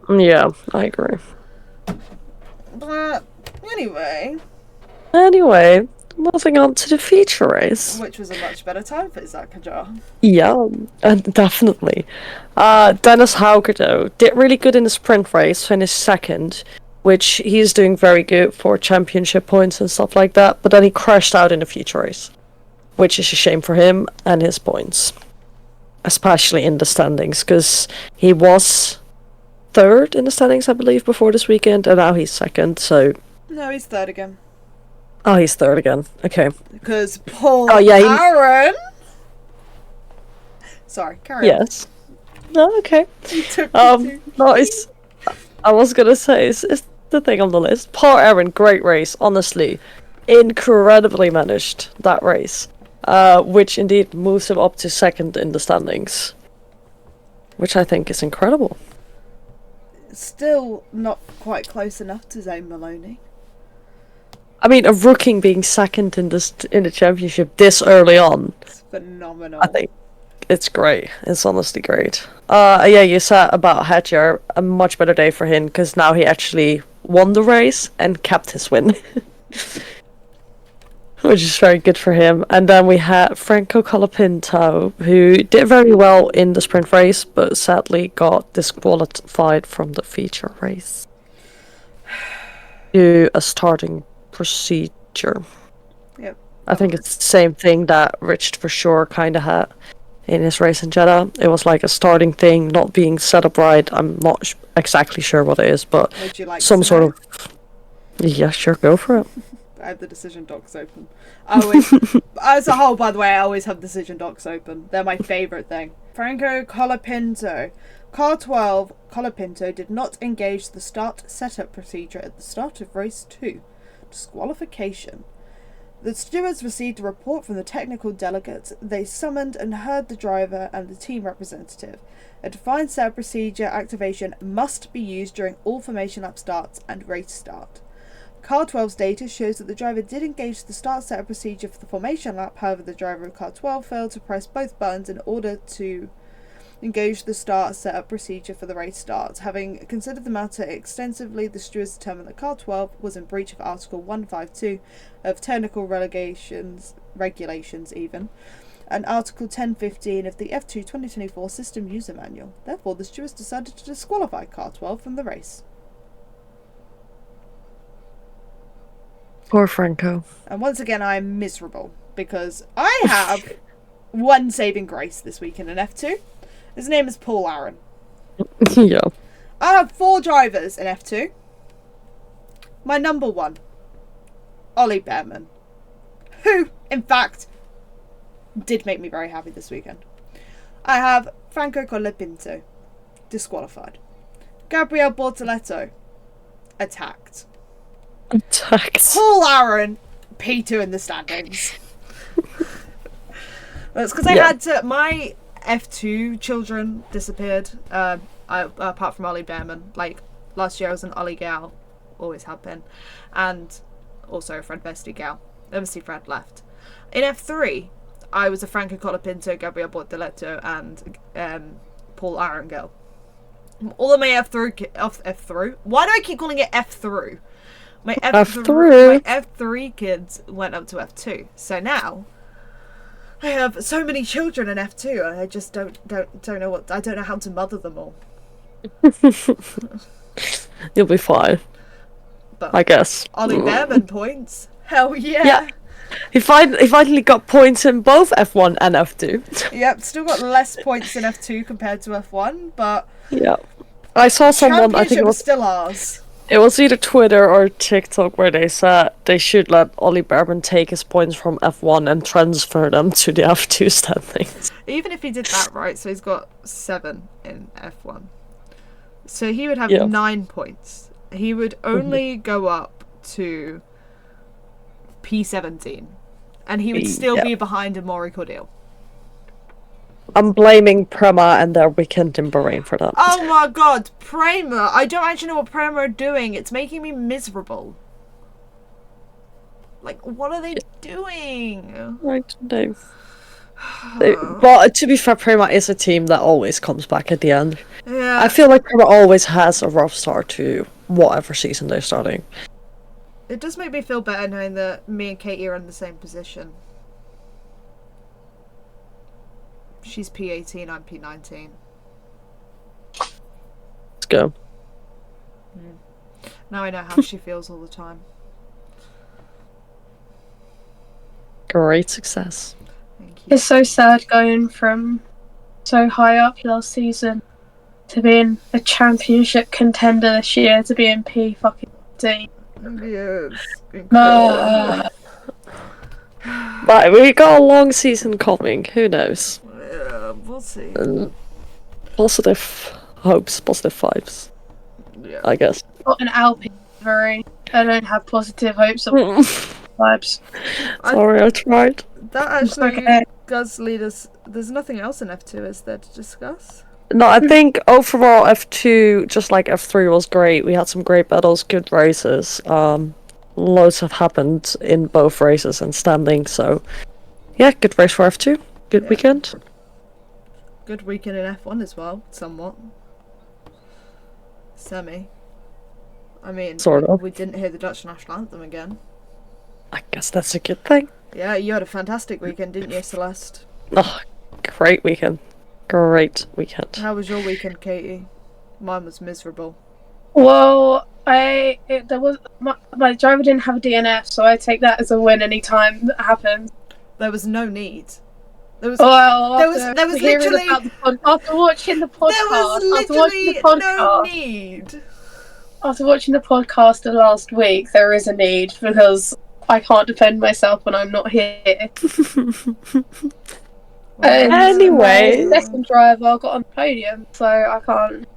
S2: yeah, I agree.
S1: But anyway,
S2: moving on to the feature race.
S1: which was a much better time for Isaac Hajar.
S2: Yeah, definitely. Dennis Hauger, though, did really good in the sprint race, finished second, which he's doing very good for championship points and stuff like that, but then he crashed out in the feature race, which is a shame for him and his points, especially in the standings, because he was third in the standings, I believe, before this weekend, and now he's second, so...
S1: No, he's third again.
S2: Oh, he's third again. Okay.
S1: Because Paul Aaron... Sorry, carry on.
S2: Yes. No, okay.
S1: You took me
S2: No, it's... I was gonna say, it's the thing on the list. Paul Aaron, great race, honestly. Incredibly managed, that race. Which indeed moves him up to second in the standings. Which I think is incredible.
S1: Still not quite close enough to Zane Maloney.
S2: I mean, a rookie being second in the championship this early on,
S1: It's phenomenal.
S2: I think it's great. It's honestly great. Yeah, you said about Hadjar, a much better day for him, because now he actually won the race and kept his win. Which is very good for him. And then we had Franco Colapinto, who did very well in the sprint race, but sadly got disqualified from the feature race due a starting procedure.
S1: Yep.
S2: I think it's the same thing that Rich for sure kind of had in his race in Jeddah. It was like a starting thing, not being set up right. I'm not exactly sure what it is, but
S1: Would you like
S2: some
S1: to
S2: sort
S1: know?
S2: of... Yeah, sure, go for it.
S1: I have the decision docs open. I always, as a whole, by the way, I always have decision docs open. They're my favourite thing. Franco Colapinto. Car 12, Colapinto did not engage the start setup procedure at the start of race 2. Disqualification. The stewards received a report from the technical delegates. They summoned and heard the driver and the team representative. A defined setup procedure activation must be used during all formation lap starts and race start. Car 12's data shows that the driver did engage the start setup procedure for the formation lap, however the driver of Car 12 failed to press both buttons in order to engage the start setup procedure for the race start. Having considered the matter extensively, the stewards determined that Car 12 was in breach of Article 152 of Technical Regulations even, and Article 1015 of the F2 2024 System User Manual. Therefore, the stewards decided to disqualify Car 12 from the race.
S2: Poor Franco.
S1: And once again, I am miserable because I have one saving grace this week in an F2. His name is Paul Aaron.
S2: Yeah.
S1: I have 4 drivers in F2. My number 1, Ollie Behrman, who, in fact, did make me very happy this weekend. I have Franco Colapinto, disqualified. Gabriel Bortoletto, attacked. Paul Aaron, P2 in the standings. That's because I had to... My F2 children disappeared. Apart from Ollie Behrman. Like, last year I was an Ollie gal. Always have been. And also a Fred Bestie gal. Obviously Fred left. In F3, I was a Franco Colapinto, Gabriel Bortoletto, and Paul Aaron girl. All of my F3... Why do I keep calling it F3? My F3 kids went up to F2. So now I have so many children in F2 and I just don't know I don't know how to mother them all.
S2: You'll be fine.
S1: But
S2: I guess.
S1: Ollie Behrman points. Hell yeah.
S2: Yeah. He finally got points in both F1 and F2.
S1: Yep, still got less points in F2 compared to F1, but
S2: yeah. I saw someone, I think it was
S1: still ours.
S2: It was either Twitter or TikTok where they said they should let Ollie Behrman take his points from F1 and transfer them to the F2 standings.
S1: Even if he did that right, so he's got 7 in F1. So he would have 9 points. He would only go up to P17. And he would still be behind Amaury Cordial.
S2: I'm blaming Prema and their weekend in Bahrain for that.
S1: Oh my god, Prema! I don't actually know what Prema are doing. It's making me miserable. Like, what are they doing?
S2: I don't know. But to be fair, Prema is a team that always comes back at the end.
S1: Yeah.
S2: I feel like Prema always has a rough start to whatever season they're starting.
S1: It does make me feel better knowing that me and Katie are in the same position. She's P18, I'm P19.
S2: Let's go.
S1: Now I know how she feels all the time.
S2: Great success.
S1: Thank you.
S3: It's so sad going from so high up last season to being a championship contender this year to being P15.
S1: Yes.
S2: But we got a long season coming. Who knows?
S1: Yeah, we'll see.
S2: Positive hopes, positive vibes.
S1: Yeah.
S2: I guess.
S3: Got an Alpine livery. I don't have positive hopes or vibes.
S2: Sorry, I tried.
S1: That actually
S3: Okay.
S1: does lead us. There's nothing else in F2, is there, to discuss?
S2: No, I think overall F2, just like F3, was great. We had some great battles, good races. Loads have happened in both races and standing, so yeah, good race for F2. Good weekend.
S1: Good weekend in F1 as well, somewhat. Semi. I mean,
S2: Sort of.
S1: we didn't hear the Dutch national anthem again.
S2: I guess that's a good thing.
S1: Yeah, you had a fantastic weekend, didn't you, Celeste?
S2: Oh, great weekend. Great weekend.
S1: How was your weekend, Katie? Mine was miserable.
S3: Well, my driver didn't have a DNF, so I take that as a win any time that happens.
S1: There was no need. There was
S3: Well,
S1: there was literally
S3: after watching the podcast,
S1: no need.
S3: After watching the podcast of last week, there is a need because I can't defend myself when I'm not here.
S2: Anyway.
S3: My second driver got on the podium, so I can't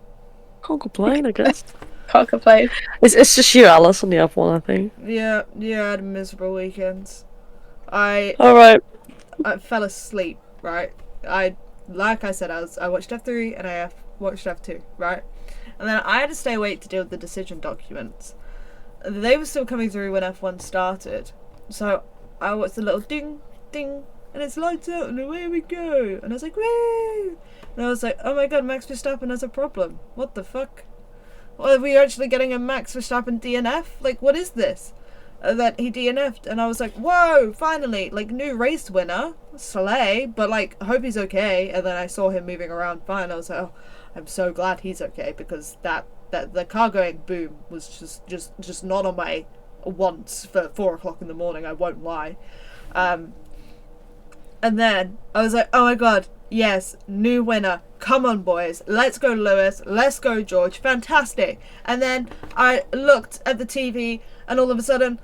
S2: complain, I guess.
S3: Can't complain.
S2: It's just you, Alice, on the F1, I think.
S1: Yeah, I had a miserable weekend. I fell asleep, right? Like I said, I watched F3 and I watched F2, right? And then I had to stay awake to deal with the decision documents. They were still coming through when F1 started. So I watched the little ding, ding, and it's lights out and away we go. And I was like, woo! And I was like, oh my god, Max Verstappen has a problem. What the fuck? Well, are we actually getting a Max Verstappen DNF? Like, what is this? That he DNF'd, and I was like, whoa, finally, like, new race winner, Slay, but like, I hope he's okay. And then I saw him moving around fine. I was like, oh, I'm so glad he's okay, because that the car going boom was just not on my wants for 4 o'clock in the morning, I won't lie. And then I was like, oh my god, yes, new winner, come on boys, let's go Lewis, let's go George, fantastic. And then I looked at the TV and all of a sudden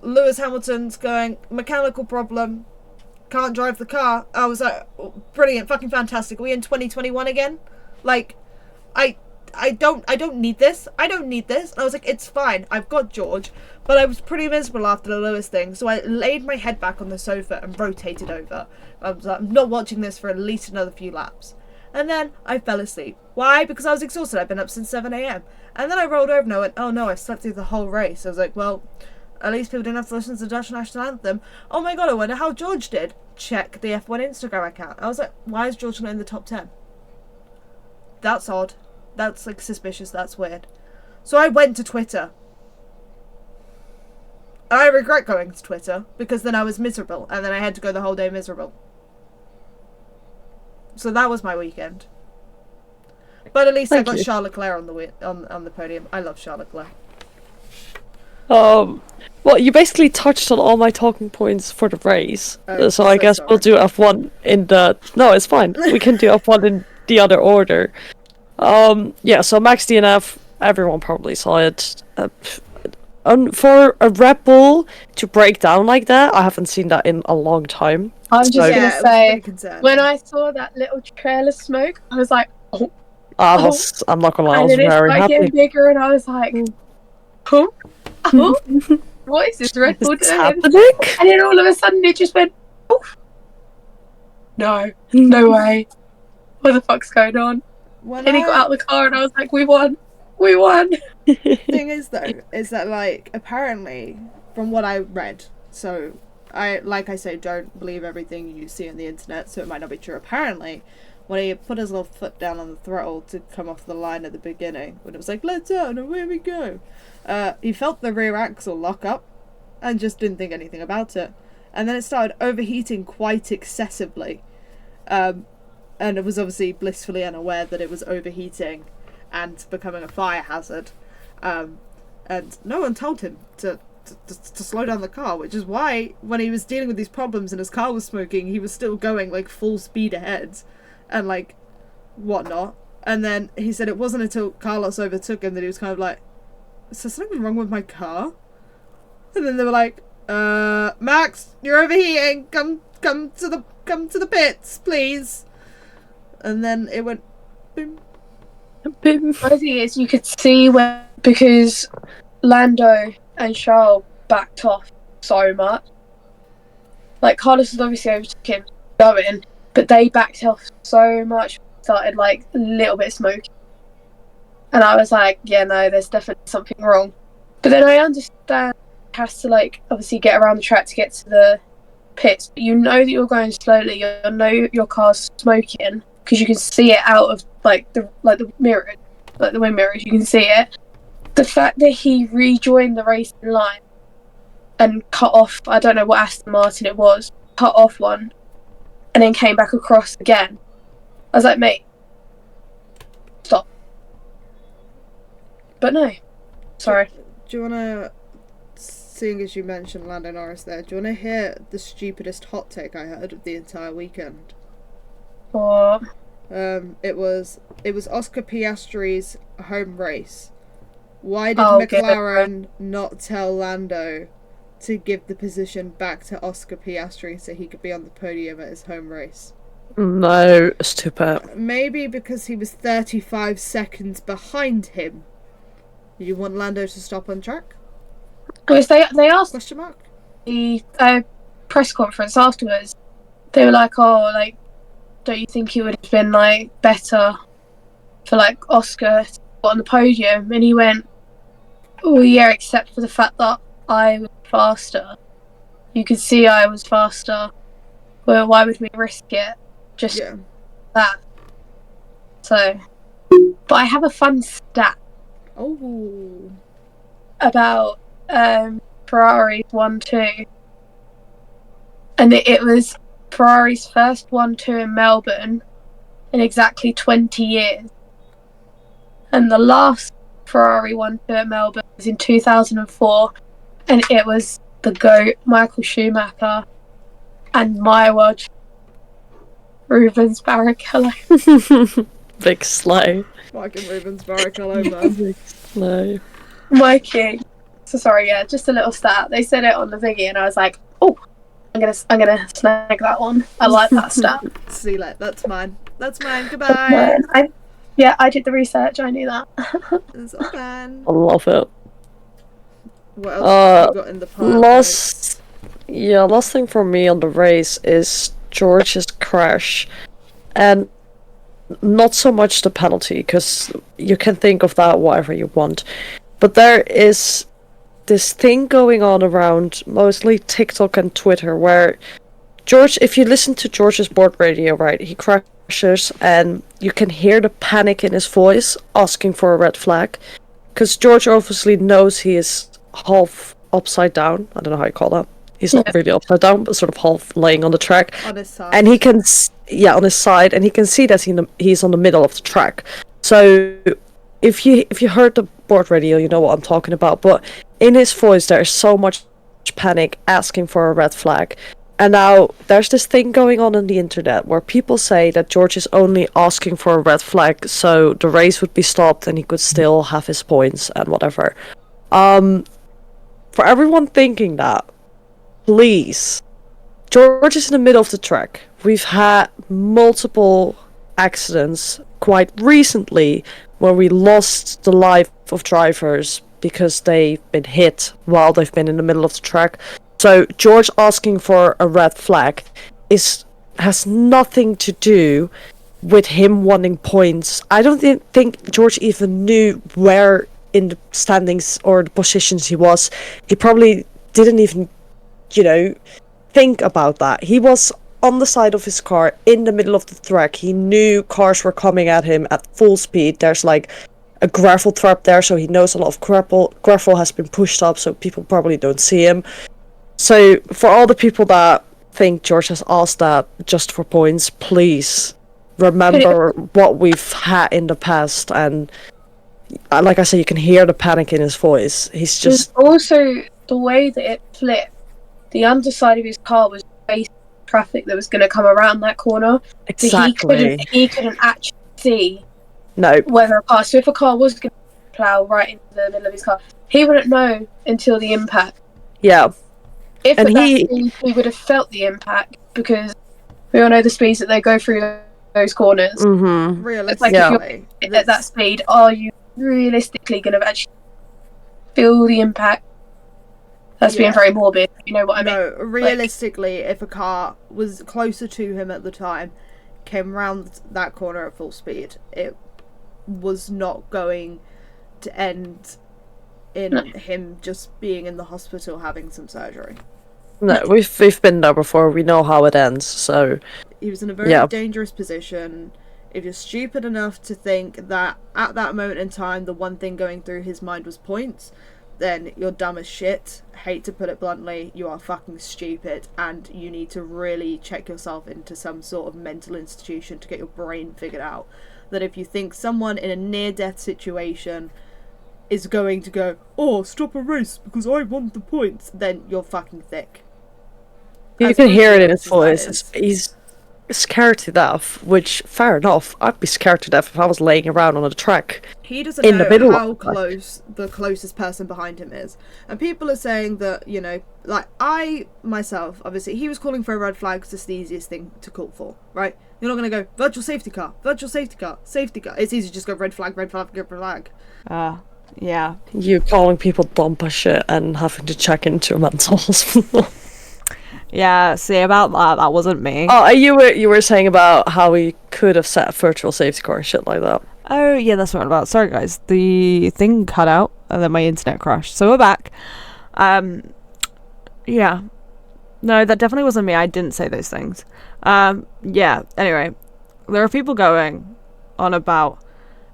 S1: Lewis Hamilton's going, mechanical problem, can't drive the car. I was like, brilliant, fucking fantastic. Are we in 2021 again? Like, I don't need this. I don't need this. And I was like, it's fine. I've got George. But I was pretty miserable after the Lewis thing. So I laid my head back on the sofa and rotated over. I was like, I'm not watching this for at least another few laps. And then I fell asleep. Why? Because I was exhausted. I've been up since 7 a.m. And then I rolled over and I went, oh no, I slept through the whole race. I was like, well, at least people didn't have to listen to the Dutch national anthem. Oh my god, I wonder how George did. Check the F1 Instagram account. I was like, why is George not in the top 10? That's odd. That's like suspicious. That's weird. So I went to Twitter. I regret going to Twitter because then I was miserable and then I had to go the whole day miserable. So that was my weekend. But at least I got Charles Leclerc on the podium. I love Charles Leclerc.
S2: Well, you basically touched on all my talking points for the race. So I guess we'll do F1 in the... No, it's fine. We can do F1 in the other order. Yeah, so Max DNF, everyone probably saw it. For a Red Bull to break down like that, I haven't seen that in a long time.
S3: I'm just gonna say, when I saw that little trail of smoke, I was like, oh.
S2: I'm not gonna lie, I was
S3: and then
S2: very happy.
S3: Getting bigger, and I was like, oh, what is this Red Bull doing?
S2: Happening?
S3: And then all of a sudden, it just went, oh. no way. What the fuck's going on?
S1: When
S3: And he got out of the car and I was like, we won.
S1: Thing is though, is that like apparently from what I read, so like I say, don't believe everything you see on the internet, so it might not be true. Apparently, when he put his little foot down on the throttle to come off the line at the beginning, when it was like, let's out and away we go, he felt the rear axle lock up and just didn't think anything about it. And then it started overheating quite excessively. And it was obviously blissfully unaware that it was overheating and becoming a fire hazard. And no one told him to slow down the car, which is why when he was dealing with these problems and his car was smoking, he was still going like full speed ahead and like whatnot. And then he said it wasn't until Carlos overtook him that he was kind of like, is there something wrong with my car? And then they were like, Max, you're overheating, come to the pits, please. And then it went boom.
S2: Boom.
S3: The thing is, you could see when, because Lando and Charles backed off so much. Like, Carlos was obviously overtook him going, but they backed off so much, started like a little bit smoky. And I was like, yeah, no, there's definitely something wrong. But then I understand it has to like obviously get around the track to get to the pits, but you know that you're going slowly, you know your car's smoking because you can see it out of like the mirror, like the wind mirrors, you can see it. The fact that he rejoined the racing line and cut off, I don't know what Aston Martin it was, cut off one and then came back across again. I was like, mate, stop. But no, sorry.
S1: Do you want to, seeing as you mentioned Lando Norris there, do you want to hear the stupidest hot take I heard of the entire weekend?
S3: Or
S1: it was Oscar Piastri's home race. Why did
S3: Oh,
S1: McLaren not tell Lando to give the position back to Oscar Piastri so he could be on the podium at his home race?
S2: No, stupid.
S1: Maybe because he was 35 seconds behind him. You want Lando to stop on track?
S3: because they asked
S1: Question mark.
S3: the press conference afterwards. They were like, oh, like, don't you think it would have been like better for like Oscar to go on the podium? And he went, oh yeah, except for the fact that I was faster. You could see I was faster. Well, why would we risk it? Just
S1: Yeah.
S3: that. So, but I have a fun stat
S1: Oh.
S3: about Ferrari's 1-2, and it was Ferrari's first 1-2 in Melbourne in exactly 20 years, and the last Ferrari 1-2 at Melbourne was in 2004, and it was the GOAT Michael Schumacher and my world Rubens Barrichello.
S2: Big slow.
S1: Fucking Rubens Barrichello, man.
S2: Big slow.
S3: My king. So sorry, yeah, just a little stat. They said it on the Viggy, and I was like, "Oh, I'm gonna snag that one. I like that stat."
S1: See, like, that's mine. That's mine. Goodbye.
S3: I did the research. I knew that.
S1: It's all fine.
S2: I love it.
S1: What else have you got in the pile?
S2: Last thing for me on the race is George's crash, and not so much the penalty, because you can think of that whatever you want, but there is this thing going on around mostly TikTok and Twitter where George, if you listen to George's board radio, right, he crashes and you can hear the panic in his voice asking for a red flag, because George obviously knows he is half upside down. I don't know how you call that. He's not really upside down, but sort of half laying on the track.
S1: On his side.
S2: And he can, on his side, and he can see that he's on the middle of the track. So if you heard the board radio, you know what I'm talking about. But in his voice, there's so much panic asking for a red flag. And now there's this thing going on the internet where people say that George is only asking for a red flag so the race would be stopped and he could still have his points and whatever. For everyone thinking that, please, George is in the middle of the track. We've had multiple accidents quite recently where we lost the life of drivers because they've been hit while they've been in the middle of the track. So George asking for a red flag is has nothing to do with him wanting points. I don't think George even knew where in the standings or the positions he was. He probably didn't even, think about that. He was on the side of his car in the middle of the track. He knew cars were coming at him at full speed. There's like a gravel trap there, so he knows a lot of gravel has been pushed up, so people probably don't see him. So for all the people that think George has asked that just for points, please remember what we've had in the past. And like I said, you can hear the panic in his voice. He's just
S3: also the way that it flipped. The underside of his car was facing traffic that was going to come around that corner.
S2: exactly.
S3: So he couldn't actually see
S2: No.
S3: whether a car. So if a car was going to plough right into the middle of his car, he wouldn't know until the impact.
S2: Yeah.
S3: If
S2: And
S3: at that speed, he would have felt the impact, because we all know the speeds that they go through those corners.
S2: Mm-hmm.
S3: It's like, if you're at that speed, are you realistically going to actually feel the impact? That's being very morbid, you know what I mean?
S1: No, realistically, if a car was closer to him at the time, came round that corner at full speed, it was not going to end in him just being in the hospital having some surgery.
S2: No, we've been there before. We know how it ends. So
S1: he was in a very dangerous position. If you're stupid enough to think that at that moment in time the one thing going through his mind was points, then you're dumb as shit. Hate to put it bluntly, you are fucking stupid, and you need to really check yourself into some sort of mental institution to get your brain figured out. That if you think someone in a near-death situation is going to go, oh, stop a race because I want the points, then you're fucking thick.
S2: You can hear it in his voice. He's scared to death, which, fair enough. I'd be scared to death if I was laying around on a track.
S1: He doesn't know how close the closest person behind him is. And people are saying that, like I, myself, obviously, he was calling for a red flag because it's the easiest thing to call for, right? You're not going to go, virtual safety car, safety car. It's easy to just go red flag, red flag, red flag.
S2: Yeah. You calling people dumb as shit and having to check into a mental hospital.
S4: Yeah, see, about that wasn't me.
S2: Oh, you were saying about how we could have set a virtual safety car and shit like that.
S4: Oh, yeah, that's what I'm about. Sorry, guys. The thing cut out, and then my internet crashed. So we're back. Yeah. No, that definitely wasn't me. I didn't say those things. Yeah, anyway. There are people going on about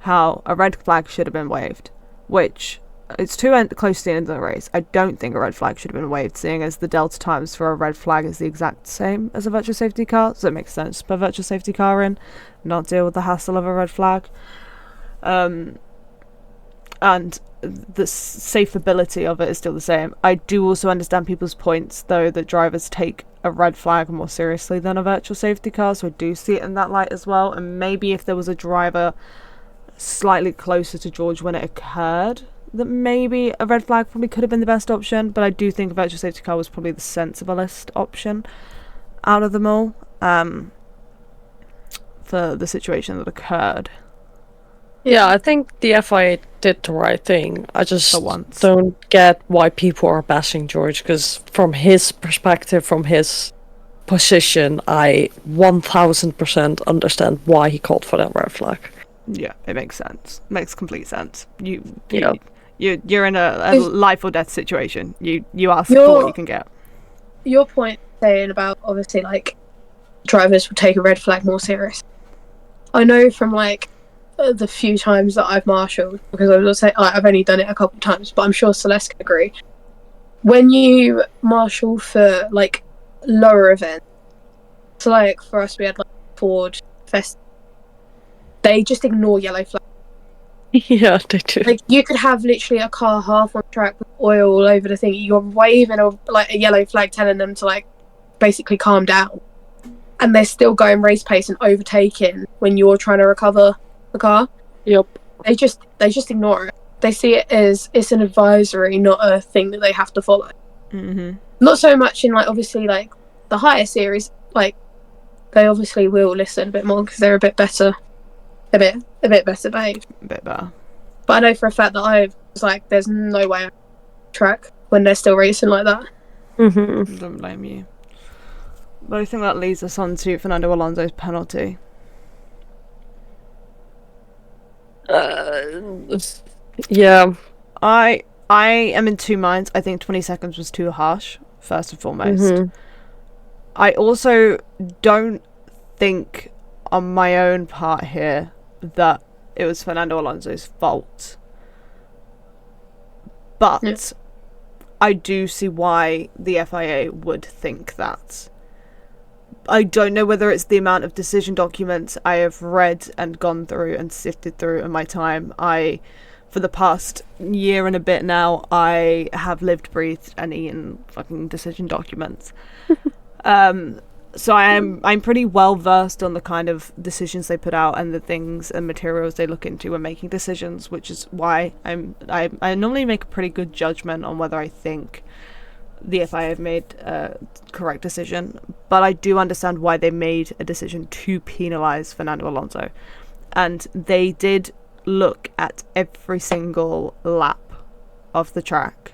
S4: how a red flag should have been waved, which... It's too close to the end of the race. I don't think a red flag should have been waved, seeing as the delta times for a red flag is the exact same as a virtual safety car, so it makes sense to put a virtual safety car in, not deal with the hassle of a red flag. And the safeability of it is still the same. I do also understand people's points, though, that drivers take a red flag more seriously than a virtual safety car, so I do see it in that light as well. And maybe if there was a driver slightly closer to George when it occurred, that maybe a red flag probably could have been the best option, but I do think a virtual safety car was probably the sensiblest option out of them all, for the situation that occurred.
S2: Yeah, I think the FIA did the right thing. I just don't get why people are bashing George, because from his perspective, from his position, I 1000% understand why he called for that red flag.
S4: Yeah, it makes sense. Makes complete sense. You're in a life or death situation. You ask for what you can get.
S3: Your point saying about, obviously, like, drivers will take a red flag more serious. I know from, like, the few times that I've marshalled, because I was say I've only done it a couple of times, but I'm sure Celeste can agree. When you marshal for, like, lower events, so, like, for us we had, like, Ford Fest, they just ignore yellow flags.
S2: Yeah, they do.
S3: Like, you could have literally a car half on track with oil all over the thing. You're waving a yellow flag telling them to, like, basically calm down. And they're still going race pace and overtaking when you're trying to recover the car.
S2: Yep.
S3: They just ignore it. They see it as it's an advisory, not a thing that they have to follow.
S4: Mm-hmm.
S3: Not so much in, like, obviously, like, the higher series, like, they obviously will listen a bit more because they're a bit better. A bit better behaved.
S4: A bit better.
S3: But I know for a fact that I was like, there's no way I track when they're still racing like that.
S2: Mm-hmm.
S4: Don't blame you. But I think that leads us on to Fernando Alonso's penalty.
S2: Yeah.
S4: I am in two minds. I think 20 seconds was too harsh, first and foremost.
S2: Mhm.
S4: I also don't think on my own part here that it was Fernando Alonso's fault. But
S3: Yeah.
S4: I do see why the FIA would think that. I don't know whether it's the amount of decision documents I have read and gone through and sifted through in my time. For the past year and a bit now, I have lived, breathed, and eaten fucking decision documents. So I'm pretty well versed on the kind of decisions they put out and the things and materials they look into when making decisions, which is why I normally make a pretty good judgment on whether I think the FIA have made a correct decision. But I do understand why they made a decision to penalise Fernando Alonso, and they did look at every single lap of the track,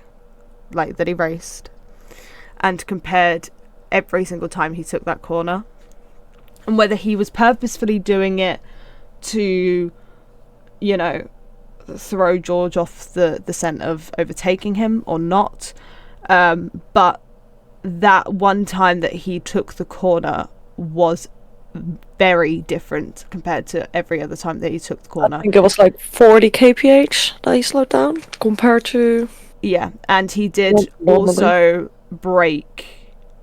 S4: like that he raced, and compared every single time he took that corner, and whether he was purposefully doing it to, you know, throw George off the scent of overtaking him or not. But that one time that he took the corner was very different compared to every other time that he took the corner.
S2: I think it was like 40 kph that he slowed down compared to...
S4: Yeah, and he did
S2: Normally.
S4: also break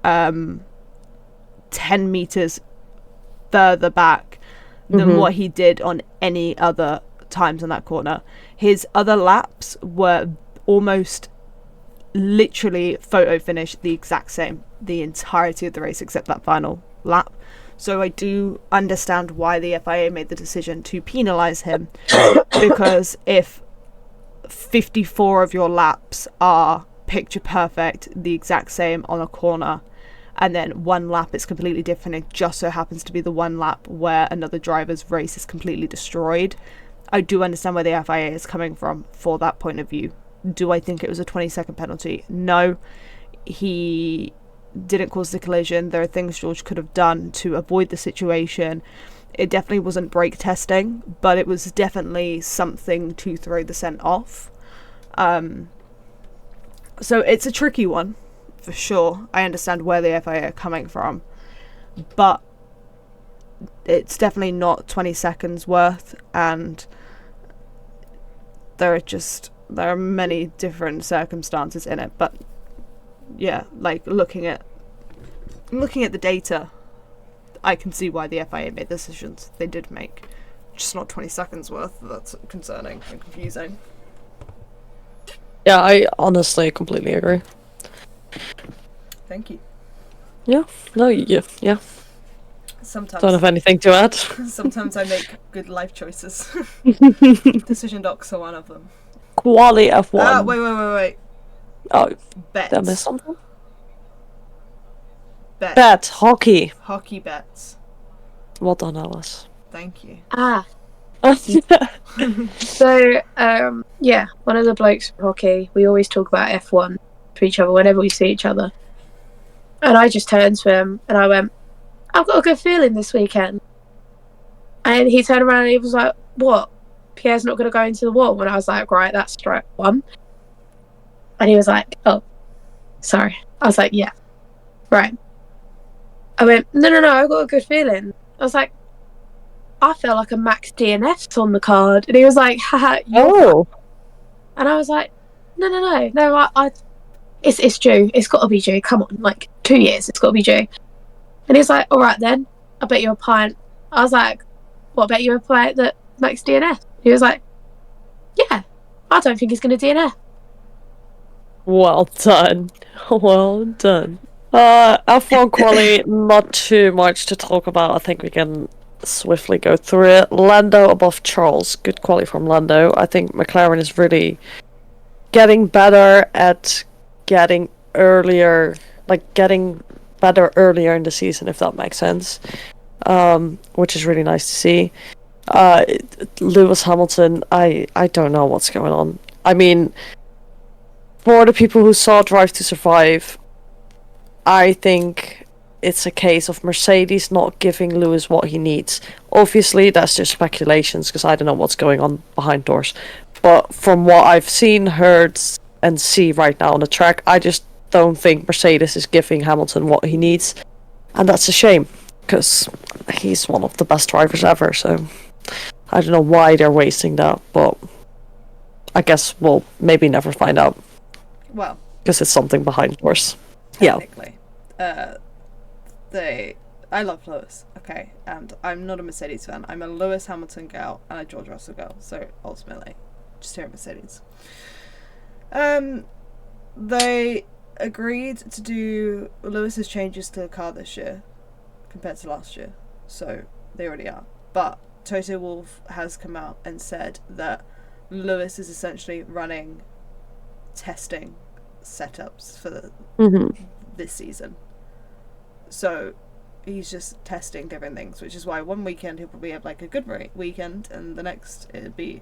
S4: 10 meters further back than what he did on any other times on that corner. His other laps were almost literally photo finish the exact same the entirety of the race except that final lap. So I do understand why the FIA made the decision to penalise him, because if 54 of your laps are picture perfect, the exact same on a corner, and then one lap is completely different, it just so happens to be the one lap where another driver's race is completely destroyed, I do understand where the FIA is coming from for that point of view. Do I think it was a 20-second penalty? No. He didn't cause the collision. There are things George could have done to avoid the situation. It definitely wasn't brake testing, but it was definitely something to throw the scent off. So it's a tricky one, for sure. I understand where the FIA are coming from, but it's definitely not 20 seconds worth, and there are many different circumstances in it. But yeah, like looking at the data, I can see why the FIA made the decisions they did make. Just not 20 seconds worth. That's concerning and confusing.
S2: Yeah, I honestly completely agree.
S4: Thank you.
S2: Yeah, no, yeah.
S1: Sometimes
S2: Don't have anything to add.
S1: Sometimes I make good life choices. Decision docs are one of them.
S2: Quali F1.
S1: Wait.
S2: Oh,
S1: Bets.
S2: did I miss something?
S1: Bets.
S2: Bet, hockey.
S1: Hockey bets.
S2: Well done, Alice.
S1: Thank you.
S3: So, yeah, one of the blokes from hockey, we always talk about F1 to each other whenever we see each other. And I just turned to him and I went, I've got a good feeling this weekend. And he turned around and he was like, what? Pierre's not going to go into the wall? And I was like, right, that's strike one. And he was like, oh, sorry. I was like, yeah, right. I went, no, I've got a good feeling. I was like, I feel like a max DNF's on the card. And he was like, haha,
S2: Oh.
S3: And I was like, no, I it's due. It's got to be due. Come on, like 2 years, it's got to be due. And he's like, all right then, I bet you a pint. I was like, what, I bet you a pint that makes DNF? He was like, yeah, I don't think he's going to DNF.
S2: Well done. Well done. F1 quali, not too much to talk about. I think we can swiftly go through it. Lando above Charles. Good quali from Lando. I think McLaren is really getting better at getting better earlier in the season, if that makes sense. Which is really nice to see. Lewis Hamilton, I don't know what's going on. I mean, for the people who saw Drive to Survive, I think it's a case of Mercedes not giving Lewis what he needs. Obviously, that's just speculations because I don't know what's going on behind doors. But from what I've seen, heard, and see right now on the track, I just don't think Mercedes is giving Hamilton what he needs. And that's a shame because he's one of the best drivers ever. So I don't know why they're wasting that, but I guess we'll maybe never find out.
S1: Well,
S2: because it's something behind doors.
S1: technically. I love Lewis, okay, and I'm not a Mercedes fan. I'm a Lewis Hamilton girl and a George Russell girl, so ultimately, just here at Mercedes. They agreed to do Lewis's changes to the car this year compared to last year, so they already are. But Toto Wolff has come out and said that Lewis is essentially running testing setups for this season. So he's just testing different things, which is why one weekend he'll probably have like a good weekend, and the next it'd be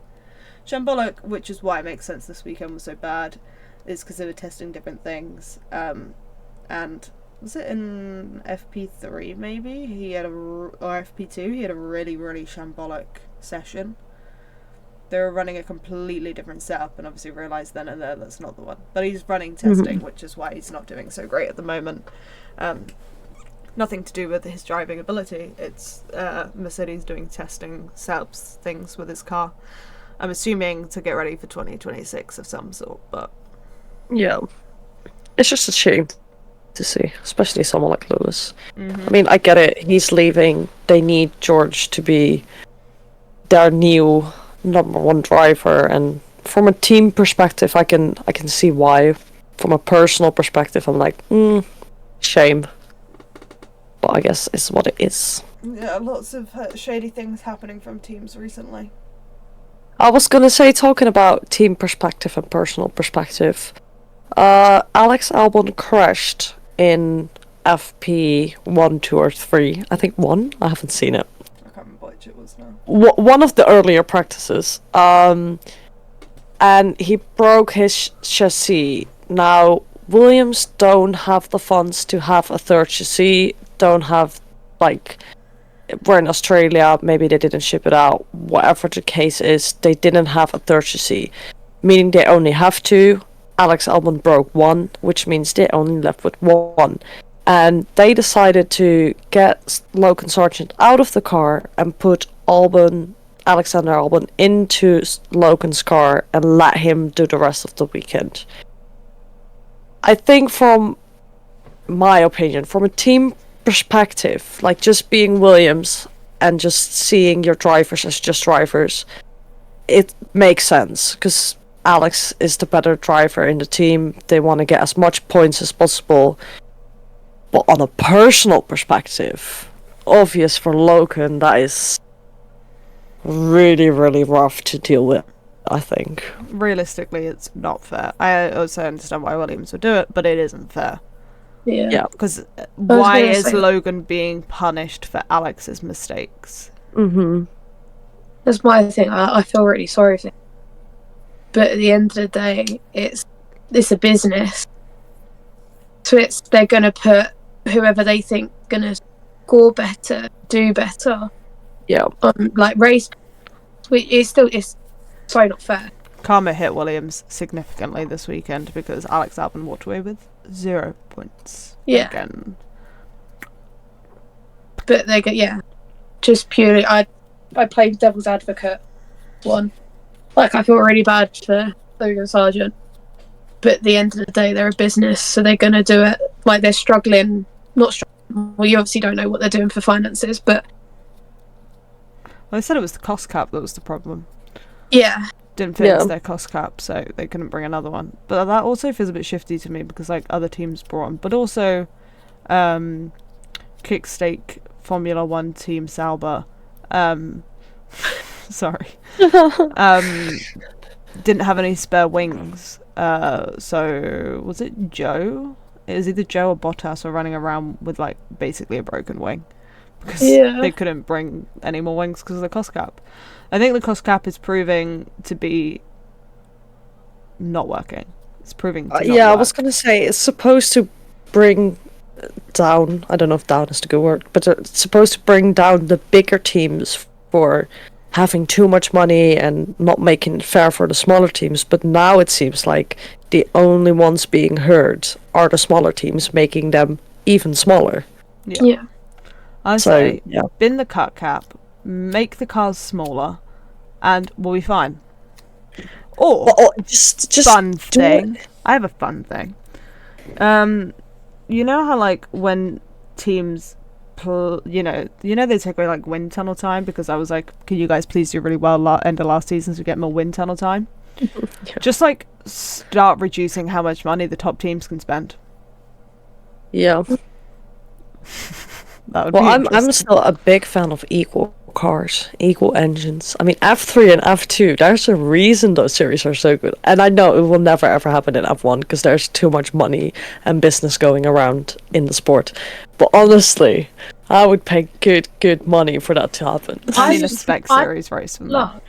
S1: shambolic, which is why it makes sense this weekend was so bad, is because they were testing different things. And was it in FP3 maybe? Or FP2, he had a really, really shambolic session. They were running a completely different setup and obviously realised then and there that's not the one. But he's running testing, which is why he's not doing so great at the moment. Nothing to do with his driving ability. It's Mercedes doing testing setups things with his car. I'm assuming to get ready for 2026 of some sort, but...
S2: Yeah. It's just a shame to see, especially someone like Lewis. I mean, I get it. He's leaving. They need George to be their new number one driver, and from a team perspective, I can see why. From a personal perspective, I'm like, shame. But I guess it's what it is.
S1: Yeah, lots of shady things happening from teams recently.
S2: I was gonna say, talking about team perspective and personal perspective, Alex Albon crashed in FP1, 2, or 3. I think 1. I haven't seen it.
S1: I can't remember which it was now.
S2: One of the earlier practices. And he broke his chassis. Now, Williams don't have the funds to have a third chassis. Don't have, like, we're in Australia, maybe they didn't ship it out. Whatever the case is, they didn't have a third chassis. Meaning they only have 2. Alex Albon broke 1, which means they only left with 1. And they decided to get Logan Sargent out of the car and put Alexander Albon into Logan's car and let him do the rest of the weekend. I think, from my opinion, from a team perspective, like just being Williams and just seeing your drivers as just drivers, it makes sense because Alex is the better driver in the team. They want to get as much points as possible. But on a personal perspective, obvious for Logan, that is really, really rough to deal with, I think.
S4: Realistically, it's not fair. I also understand why Williams would do it, but it isn't fair.
S3: Yeah.
S4: Because why is Logan being punished for Alex's mistakes?
S3: That's my thing. I feel really sorry for him. But at the end of the day, it's a business. So they're going to put whoever they think going to score better, do better.
S2: Yeah.
S3: On, like, race. It's sorry, not fair.
S4: Karma hit Williams significantly this weekend because Alex Albon walked away with 0 points.
S3: Yeah.
S4: Again.
S3: But they get, just purely, I played devil's advocate one. Like, I feel really bad for Logan Sargent. But at the end of the day, they're a business, so they're going to do it. Like, they're struggling. Not struggling. Well, you obviously don't know what they're doing for finances, but...
S4: Well, they said it was the cost cap that was the problem.
S3: Yeah.
S4: Didn't fit into their cost cap, so they couldn't bring another one. But that also feels a bit shifty to me because, like, other teams brought on. But also, Kickstake Formula 1 team Sauber, sorry, didn't have any spare wings. So, was it Joe? It was either Joe or Bottas were running around with, like, basically a broken wing. Because they couldn't bring any more wings because of the cost cap. I think the cost cap is proving to be not working. It's proving to not work.
S2: I was going to say, it's supposed to bring down. I don't know if down is the good word, but it's supposed to bring down the bigger teams for having too much money and not making it fair for the smaller teams. But now it seems like the only ones being heard are the smaller teams, making them even smaller.
S3: Yeah.
S4: I
S2: So,
S4: say,
S2: yeah.
S4: bin the cut cap, make the cars smaller, and we'll be fine. Or
S2: Just
S4: fun
S2: do
S4: thing.
S2: it.
S4: I have a fun thing. You know how like when teams, you know they take away like wind tunnel time, because I was like, can you guys please do really well end of last season to get more wind tunnel time?
S2: Yeah.
S4: Just like start reducing how much money the top teams can spend.
S2: Yeah.
S4: That would
S2: Well,
S4: be
S2: I'm
S4: interesting.
S2: still a big fan of equal cars, equal engines. I mean, F3 and F2, there's a reason those series are so good. And I know it will never ever happen in F1 because there's too much money and business going around in the sport. But honestly, I would pay good money for that to happen.
S4: I mean, a
S3: just-
S4: spec
S3: I
S4: series race from them.
S3: Love,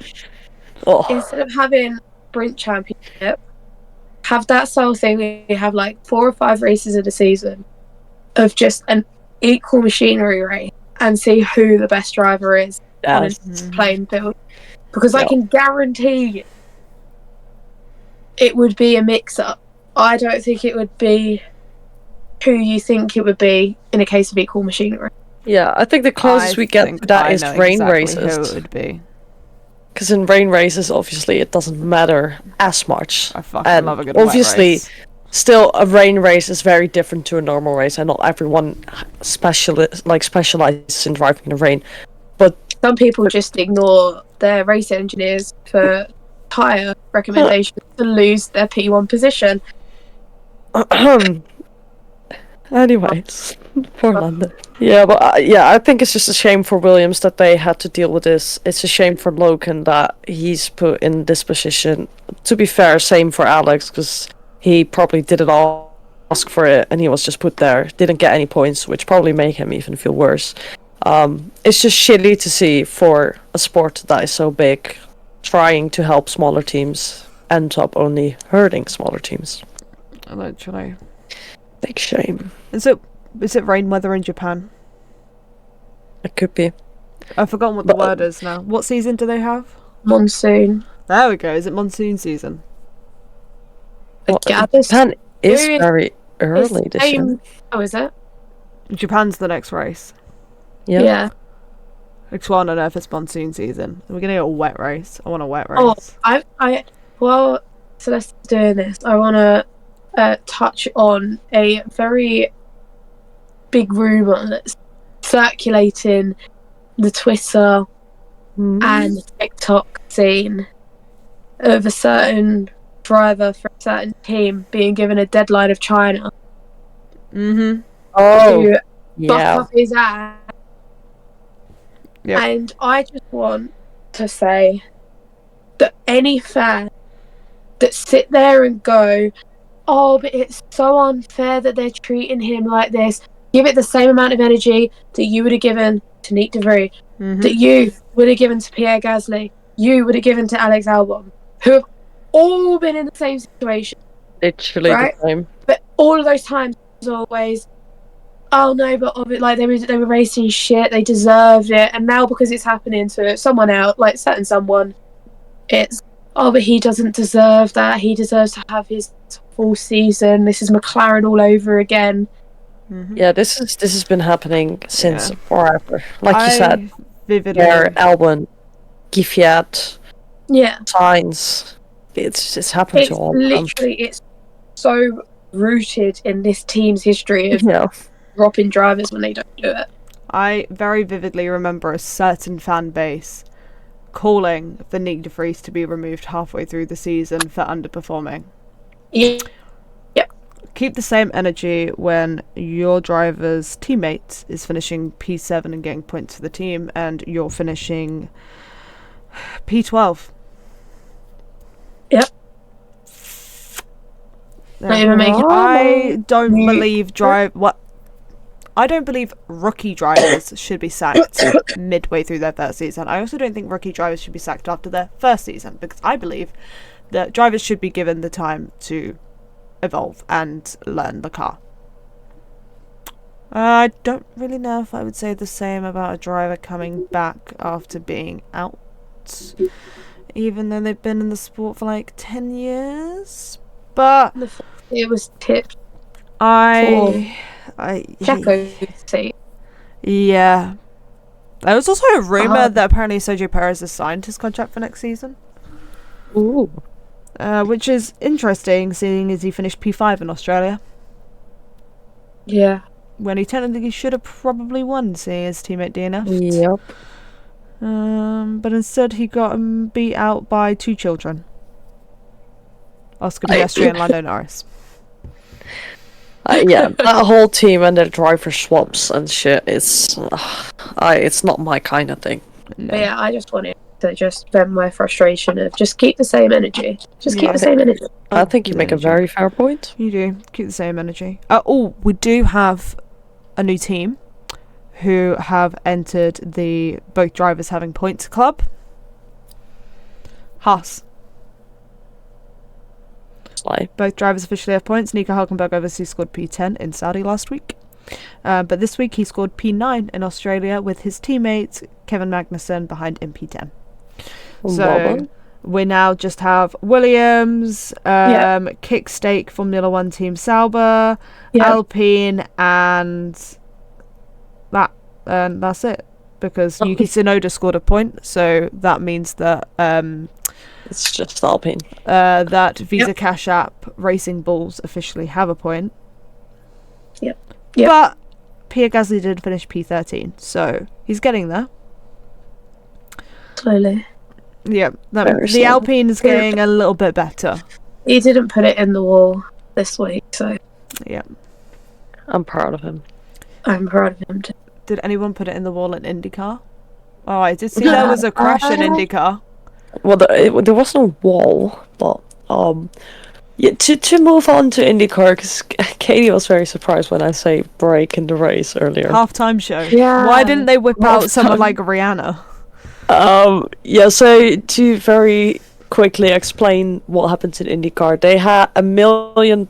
S2: Oh,
S3: instead of having sprint championship, have that style thing where you have like 4 or 5 races in a season of just an equal machinery race and see who the best driver is on a
S2: yes.
S3: playing field. Because I
S2: Yeah.
S3: can guarantee you it would be a mix-up. I don't think it would be who you think it would be in a case of equal machinery.
S2: Yeah, I think the closest
S4: I
S2: we get
S4: think
S2: to that
S4: I
S2: is
S4: know
S2: rain
S4: exactly who
S2: races.
S4: it would be.
S2: Because in rain races, obviously, it doesn't matter as much.
S4: I fucking
S2: And
S4: love a good wet
S2: obviously,
S4: race.
S2: still, a rain race is very different to a normal race, and not everyone specializes in driving in the rain.
S3: Some people just ignore their race engineers for tyre recommendations to lose their P1 position.
S2: Anyways, poor Lando. Yeah, but I think it's just a shame for Williams that they had to deal with this. It's a shame for Logan that he's put in this position. To be fair, same for Alex, because he probably didn't ask for it, and he was just put there. Didn't get any points, which probably made him even feel worse. It's just shitty to see for a sport that is so big, trying to help smaller teams, end up only hurting smaller teams.
S4: Literally.
S2: Big shame.
S4: Is it rain weather in Japan?
S2: It could be.
S4: I've forgotten what the
S2: But-
S4: word is now. What season do they have?
S3: Monsoon.
S4: There we go. Is it monsoon season?
S2: Well,
S3: gather
S2: Japan is
S3: serious-
S2: very
S3: It's
S2: early this year.
S3: same- Oh, is it?
S4: Japan's the next race.
S2: Yeah.
S4: I just want to know if it's monsoon season. We're gonna get a wet race. I want a wet race.
S3: Oh, well, Celeste's doing this. I want to touch on a very big rumour that's circulating the Twitter and TikTok scene of a certain driver for a certain team being given a deadline of China
S4: Mm-hmm.
S2: Oh,
S3: to buck
S2: yeah.
S3: up his ass.
S4: Yep.
S3: And I just want to say that any fan that sit there and go, oh, but it's so unfair that they're treating him like this, give it the same amount of energy that you would have given to Nick DeVries,
S4: Mm-hmm.
S3: that you would have given to Pierre Gasly, you would have given to Alex Albon, who have all been in the same situation.
S2: Literally
S3: Right?
S2: the same.
S3: But all of those times was always, oh no, but like they were racing shit, they deserved it, and now because it's happening to someone else, like certain someone, it's oh, but he doesn't deserve that. He deserves to have his full season. This is McLaren all over again.
S4: Mm-hmm.
S2: Yeah, this has been happening since
S4: Yeah.
S2: forever. Like you said,
S4: vividly.
S2: Pierre, Albon, Giffiat,
S3: Yeah,
S2: Sainz. It's happened
S3: it's
S2: to all of them.
S3: literally it's so rooted in this team's history of
S2: Yeah.
S3: dropping drivers when they don't do it.
S4: I very vividly remember a certain fan base calling for Nick DeVries to be removed halfway through the season for underperforming.
S3: Yeah,
S4: Keep the same energy when your driver's teammate is finishing P7 and getting points for the team, and you're finishing P12.
S3: Yep. Not even making.
S4: I don't
S3: You-
S4: believe I don't believe rookie drivers should be sacked midway through their first season. I also don't think rookie drivers should be sacked after their first season, because I believe that drivers should be given the time to evolve and learn the car. I don't really know if I would say the same about a driver coming back after being out, even though they've been in the sport for like 10 years. But
S3: It was tipped
S4: I
S3: Checo's seat.
S4: yeah. There was also a rumor
S3: Uh-huh.
S4: that apparently Sergio Perez has signed his contract for next season,
S2: Ooh.
S4: which is interesting, seeing as he finished P5 in Australia,
S3: Yeah.
S4: when he technically should have probably won, seeing his teammate DNF.
S2: Yep.
S4: But instead he got beat out by 2 children, Oscar Piastri and Lando Norris.
S2: Yeah, that whole team and their driver swaps and shit, it's not my kind of thing.
S4: No.
S3: But yeah, I just wanted to just vent my frustration of just keep the same energy. Just keep
S4: Yeah.
S3: the same energy.
S2: I think you make a very fair point.
S4: You do. Keep the same energy. We do have a new team who have entered the both drivers having points club. Haas.
S2: Like,
S4: Both drivers officially have points. Nico Hulkenberg obviously scored P10 in Saudi last week. But this week he scored P9 in Australia with his teammate Kevin Magnussen behind him P10.
S2: well
S4: So
S2: done.
S4: we now just have Williams,
S3: Yeah.
S4: Kickstake Formula One Team Sauber,
S3: Yeah.
S4: Alpine, and that's it. Because Yuki Tsunoda scored a point, so that means that
S2: It's just Alpine.
S4: that Visa
S3: Yep.
S4: Cash App Racing Bulls officially have a point.
S3: Yep. Yep.
S4: But Pierre Gasly did finish P13, so he's getting there.
S3: Slowly.
S4: Yeah,
S2: Very
S4: the
S2: slowly.
S4: Alpine is getting a little bit better.
S3: He didn't put it in the wall this week, so
S4: Yeah.
S2: I'm proud of him.
S3: I'm proud of him too.
S4: Did anyone put it in the wall in IndyCar? Oh, I did see there was a crash in IndyCar.
S2: Well, there was no wall, but yeah. To move on to IndyCar, because Katie was very surprised when I say break in the race earlier.
S4: Halftime show.
S3: Yeah.
S4: Why didn't they whip out someone
S2: Halftime.
S4: like Rihanna?
S2: Yeah. So to very quickly explain what happened in IndyCar, they had $1 million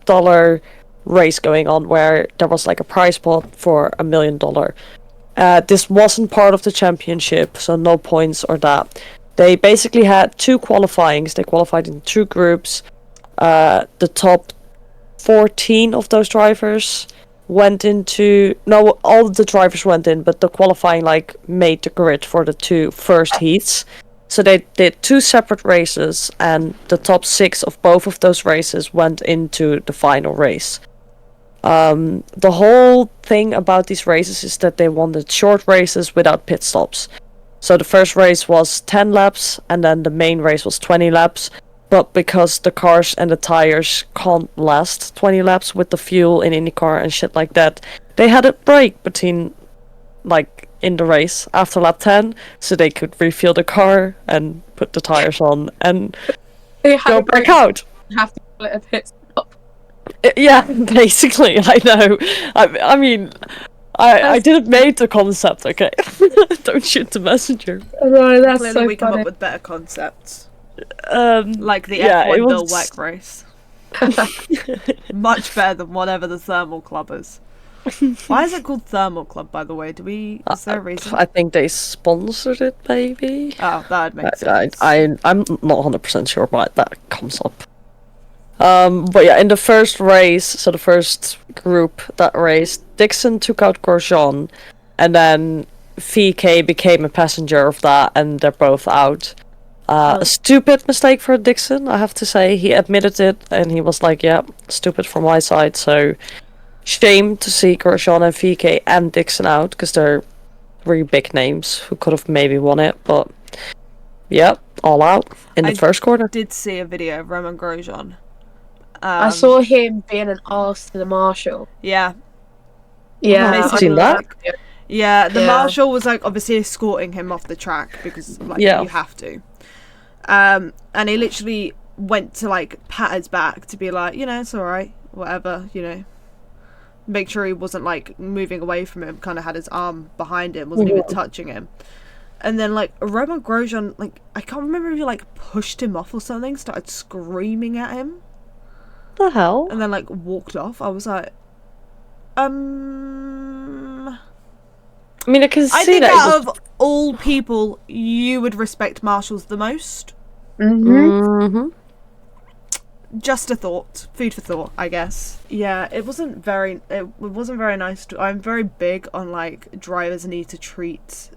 S2: race going on where there was like a prize pot for $1 million. This wasn't part of the championship, so no points or that. They basically had 2 qualifyings. They qualified in 2 groups. The top 14 of those drivers went into... No, all of the drivers went in, but the qualifying made the grid for the 2 first heats. So they did 2 separate races, and the top 6 of both of those races went into the final race. The whole thing about these races is that they wanted short races without pit stops. So the first race was 10 laps, and then the main race was 20 laps. But because the cars and the tires can't last 20 laps with the fuel in IndyCar and shit like that, they had a break between, in the race after lap 10, so they could refuel the car and put the tires on and
S3: They had
S2: go
S3: a break,
S2: back out.
S3: have to call it a pit stop.
S2: Yeah, basically, I know. I mean, I didn't make the concept, okay? Don't shoot the messenger.
S3: No, that's
S1: Clearly,
S3: so
S1: we come
S3: funny.
S1: up with better concepts,
S2: Like
S1: like the
S2: yeah,
S1: F1
S2: it
S1: Bill
S2: was-
S1: Weck race. Much better than whatever the Thermal Club is. Why is it called Thermal Club, by the way? Is there a reason?
S2: I think they sponsored it, maybe.
S1: Oh, that would make
S2: I,
S1: sense.
S2: I'm not 100% sure why that comes up. But yeah, in the first race, so the first group that raced, Dixon took out Grosjean, and then VK became a passenger of that, and they're both out. A stupid mistake for Dixon, I have to say. He admitted it, and he was like, yeah, stupid from my side, so shame to see Grosjean and VK and Dixon out, because they're really big names who could have maybe won it, but yeah, all out in the
S1: I
S2: first quarter.
S1: did see a video of Roman Grosjean.
S3: I saw him being an arse to the marshal.
S1: Yeah,
S3: Yeah,
S1: I've
S3: I
S2: seen
S3: know
S2: that.
S1: yeah. The
S3: Yeah.
S1: marshal was obviously escorting him off the track because
S2: Yeah.
S1: you have to. And he literally went to pat his back to be like, it's all right, whatever, Make sure he wasn't moving away from him. Kind of had his arm behind him, wasn't even touching him. And then Roman Grosjean, I can't remember if he pushed him off or something, started screaming at him,
S2: The hell?
S1: and then walked off. I was like,
S2: I mean, I can
S1: I
S2: see
S1: think
S2: that.
S1: out of all people, you would respect marshals the most.
S2: Mm-hmm.
S1: Just a thought, food for thought, I guess. Yeah, it wasn't very nice. I'm very big on like drivers need to treat,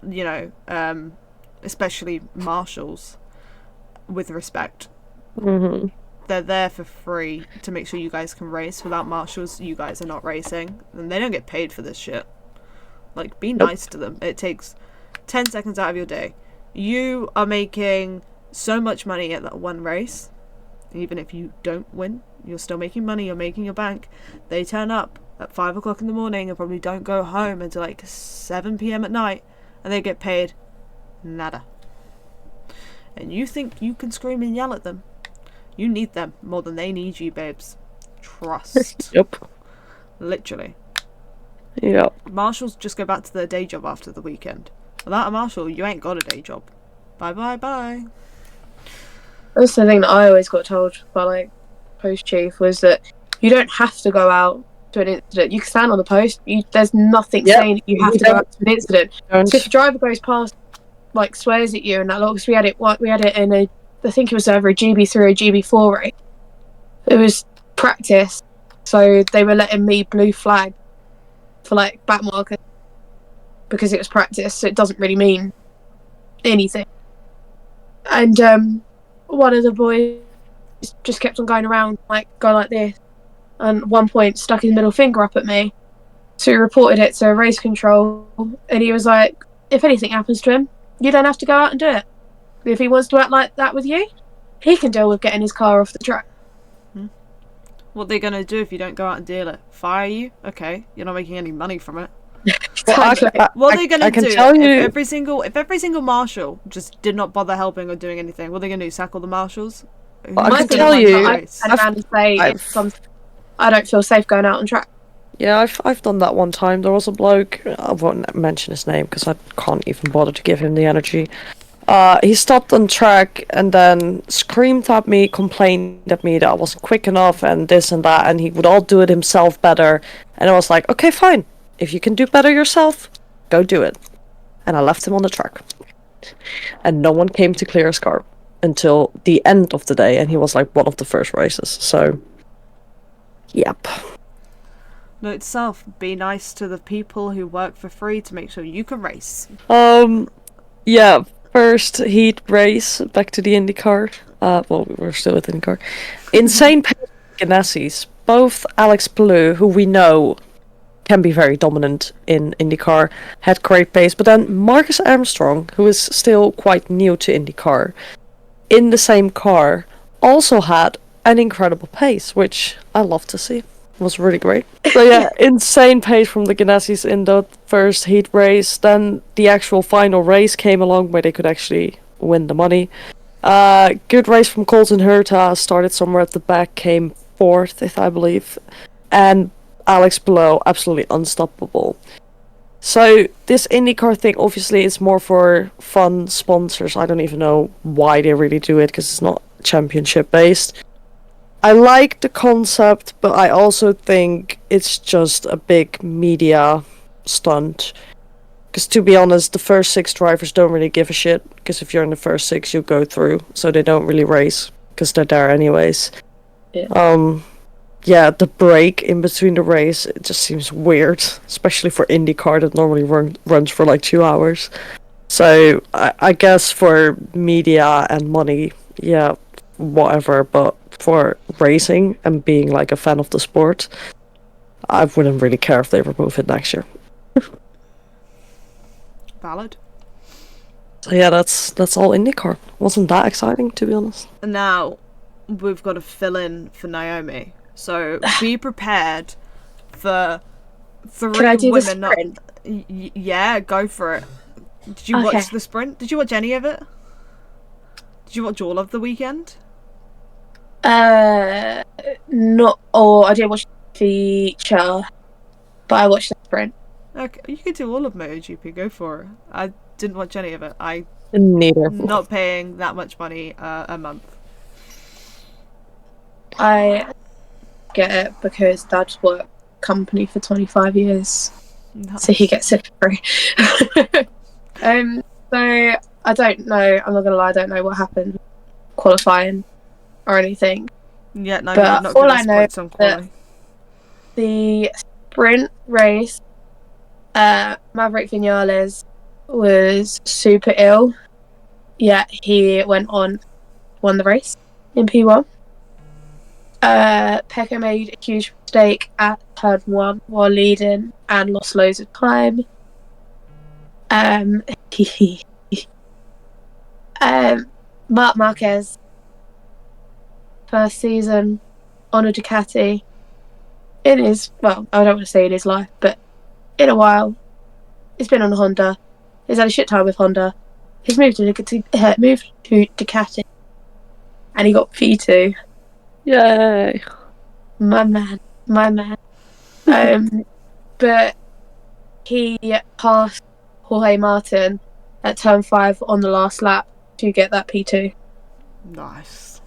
S1: you know, especially marshals, with respect.
S2: Mm-hmm.
S1: They're there for free to make sure you guys can race. Without marshals, you guys are not racing, and they don't get paid for this shit. Like, be nice to them. It takes 10 seconds out of your day. You are making so much money at that one race. Even if you don't win, you're still making money, you're making your bank. They turn up at 5 o'clock in the morning and probably don't go home until like 7 p.m. at night, and they get paid nada. And you think you can scream and yell at them? You need them more than they need you, babes. Trust.
S2: Yep.
S1: Literally.
S2: Yep.
S1: Marshals just go back to their day job after the weekend. Without a marshal, you ain't got a day job. Bye bye bye.
S3: That's the thing that I always got told by like post chief was that you don't have to go out to an incident. You can stand on the post. There's nothing saying that you have to go out to an incident. So if a driver goes past, like swears at you and that, because we had it in a, I think it was over a GB3 or a GB4 race. It was practice, so they were letting me blue flag for like back marker because it was practice. So it doesn't really mean anything. And one of the boys just kept on going around, like, going like this. And at one point, stuck his middle finger up at me. So he reported it to race control. And he was like, if anything happens to him, you don't have to go out and do it. If he wants to act like that with you, he can deal with getting his car off the track.
S1: What are they going to do if you don't go out and deal it? Fire you? Okay, you're not making any money from it.
S3: Exactly.
S1: What are they going to do
S2: if
S1: if every single marshal just did not bother helping or doing anything? What are they going to do? Sack all the marshals?
S2: I can tell you,
S3: I don't feel safe going out on track.
S2: Yeah, I've done that one time. There was a bloke, I won't mention his name because I can't even bother to give him the energy. He stopped on track and then screamed at me, complained at me that I wasn't quick enough and this and that, and he would all do it himself better. And I was like, okay, fine. If you can do better yourself, go do it. And I left him on the track. And no one came to clear his car until the end of the day, and he was like one of the first races. So, yep.
S1: Note to self, be nice to the people who work for free to make sure you can race.
S2: Yeah, first heat race, back to the IndyCar. Well, we're still with IndyCar. Insane pace Ganassi's. Both Alex Palou, who we know can be very dominant in IndyCar, had great pace, but then Marcus Armstrong, who is still quite new to IndyCar, in the same car, also had an incredible pace, which I love to see. It was really great. So yeah, insane pace from the Ganassis in the first heat race. Then the actual final race came along where they could actually win the money. Good race from Colton Herta, started somewhere at the back, came fourth, I believe. And Alex Palou, absolutely unstoppable. So this IndyCar thing obviously is more for fun sponsors. I don't even know why they really do it because it's not championship based. I like the concept, but I also think it's just a big media stunt. Because to be honest, the first 6 drivers don't really give a shit. Because if you're in the first 6, you go through. So they don't really race. Because they're there anyways. Yeah, the break in between the race, it just seems weird. Especially for IndyCar that normally runs for like 2 hours. So I guess for media and money, yeah, whatever. But for racing and being like a fan of the sport, I wouldn't really care if they remove it next year.
S1: Valid.
S2: So yeah, that's all IndyCar. Wasn't that exciting, to be honest.
S1: Now, we've got to fill in for Naomi. So be prepared for 3
S3: Can I do
S1: women.
S3: the sprint?
S1: Yeah, go for it. Did you watch the sprint? Did you watch any of it? Did you watch all of the weekend?
S3: Not all. I did watch the CHELLE, but I watched the sprint.
S1: Okay, you could do all of MotoGP. Go for it. I didn't watch any of it.
S2: Neither.
S1: Not paying that much money a month.
S3: I get it because Dad's worked company for 25 years. so he gets it free. So I don't know. I'm not gonna lie. I don't know what happened qualifying or anything.
S1: Yeah, no,
S3: But
S1: not
S3: all
S1: give
S3: I
S1: us
S3: know
S1: points on quality.
S3: The sprint race, Maverick Vinales was super ill. Yeah, he won the race in P1. Pecco made a huge mistake at turn 1 while leading and lost loads of time. Marc Marquez, first season on a Ducati in his, well, I don't want to say in his life, but in a while. He's been on a Honda. He's had a shit time with Honda. He's moved to Ducati. And he got P2.
S2: Yay.
S3: My man. But he passed Jorge Martin at turn 5 on the last lap to get that P2.
S1: Nice.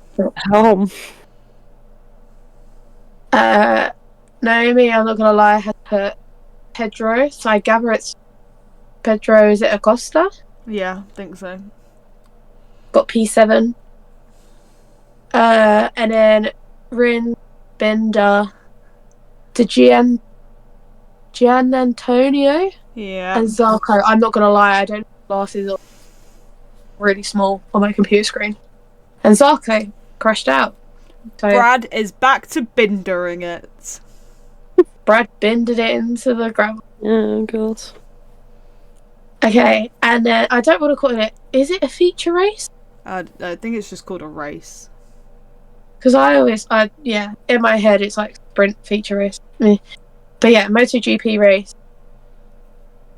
S3: Naomi, I'm not gonna lie, had put Pedro, so I gather it's Pedro, is it Acosta?
S1: Yeah, I think so.
S3: Got P7. And then Rin, Binder, to Gian Antonio,
S1: Yeah.
S3: and Zarco. I'm not gonna lie, I don't have glasses are really small on my computer screen. And Zarco crashed out. So
S1: Brad is back to bindering it.
S3: Brad bended it into the gravel.
S2: Oh, God.
S3: Okay, and then I don't want to call it. Is it a feature race?
S1: I think it's just called a race.
S3: Because in my head it's like sprint feature race. But yeah, MotoGP race.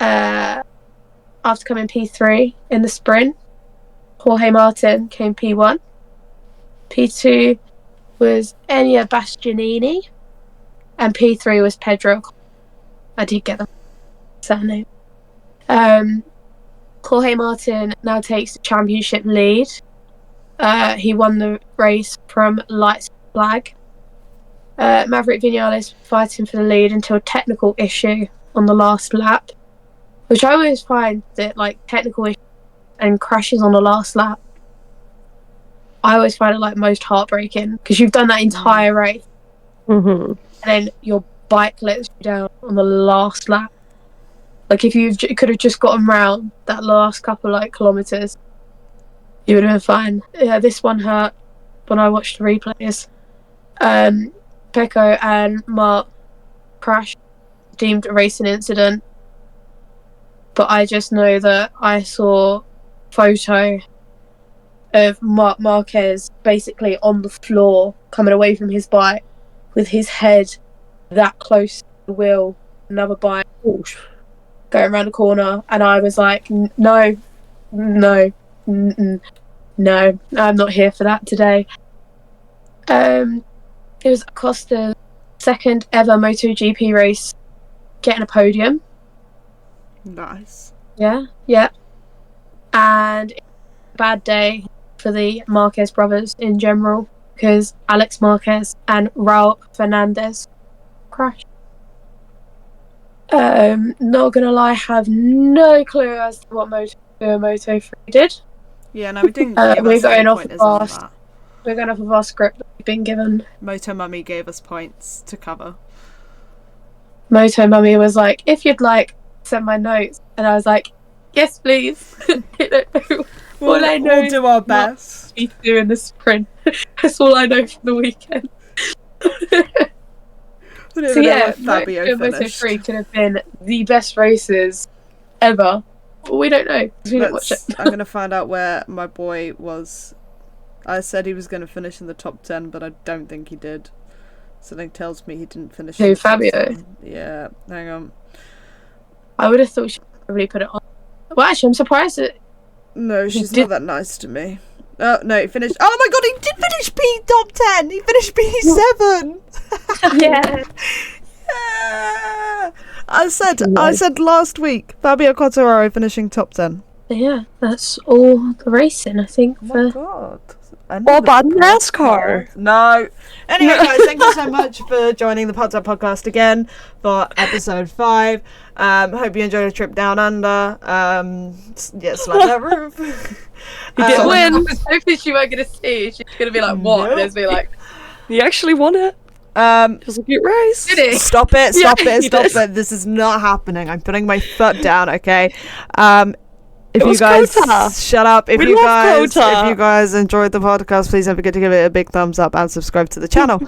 S3: After coming P3 in the sprint, Jorge Martin came P1. P2 was Enya Bastianini, and P3 was Pedro. I did get them. Surname. Jorge Martin now takes the championship lead. He won the race from lights to flag. Maverick Vinales fighting for the lead until a technical issue on the last lap, which I always find that like technical issues and crashes on the last lap, I always find it like most heartbreaking because you've done that entire race and then your bike lets you down on the last lap. Like if you could have just gotten round that last couple like kilometers, you would have been fine. Yeah, this one hurt when I watched the replays. Pecco and Mark crashed, deemed a racing incident, but I just know that I saw a photo of Marc Marquez basically on the floor coming away from his bike with his head that close to the wheel, another bike going around the corner, and I was like, no, I'm not here for that today. It was Acosta's second ever MotoGP race getting a podium.
S1: Nice.
S3: Yeah. And it's a bad day for the Marquez brothers in general because Alex Marquez and Raul Fernandez crashed. Not gonna lie, have no clue as to what Moto3 did.
S1: Yeah, no, we didn't.
S3: We're going off
S1: on that.
S3: We're going off of our script that we've been given.
S1: MOTOMUMMY gave us points to cover.
S3: MOTOMUMMY was like, if you'd like, send my notes. And I was like, yes, please.
S1: We'll do our best.
S3: He's doing the sprint. That's all I know from the weekend. So yeah, Moto3 could have been the best races ever. But we don't know because we didn't watch it.
S1: I'm going to find out where my boy was. I said he was going to finish in the top 10, but I don't think he did. Something tells me he didn't finish.
S3: Who, Fabio?
S1: Yeah, hang on.
S3: I would have thought she'd probably put it on. Well, actually, I'm surprised that...
S1: No, she's not that nice to me. Oh, no, he finished... Oh my god, he did finish top 10! He finished P7!
S3: Yeah.
S1: Yeah. I said last week, Fabio Quartararo finishing top 10.
S3: Yeah, that's all the racing, I think.
S1: Oh my god.
S2: What about NASCAR?
S1: No. Anyway, guys, thank you so much for joining the Parc'd podcast again for episode 5. Hope you enjoyed a trip down under. Slide that roof.
S2: You did win.
S3: I was hoping she weren't going to see. She's going to be like, what?
S1: Nope.
S3: And there's be like,
S2: You actually won it. It was a good race.
S3: did it?
S1: Stop it.
S2: Yeah,
S1: Stop
S2: you
S1: it. This is not happening. I'm putting my foot down, okay? If
S2: It
S1: you
S2: was
S1: guys
S2: Kota.
S1: shut up, if
S2: We
S1: you
S2: love
S1: guys
S2: Kota.
S1: if you guys enjoyed the podcast, please don't forget to give it a big thumbs up and subscribe to the channel.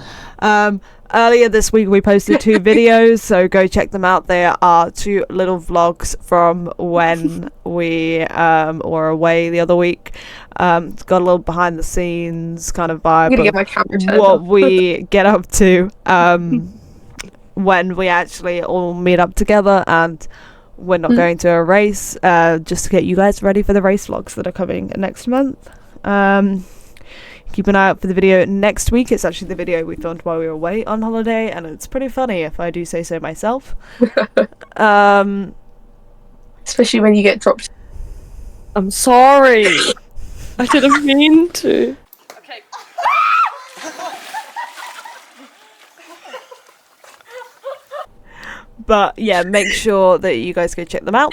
S1: Earlier this week we posted 2 videos, so go check them out. They are 2 little vlogs from when we were away the other week. It's got a little behind the scenes kind of vibe
S3: I'm going to
S1: of
S3: get my camera turned
S1: what
S3: off.
S1: we get up to when we actually all meet up together, and we're not going to a race, just to get you guys ready for the race vlogs that are coming next month. Keep an eye out for the video next week. It's actually the video we filmed while we were away on holiday, and it's pretty funny if I do say so myself.
S3: Especially when you get dropped.
S2: I'm sorry. I didn't mean to.
S1: But yeah, make sure that you guys go check them out.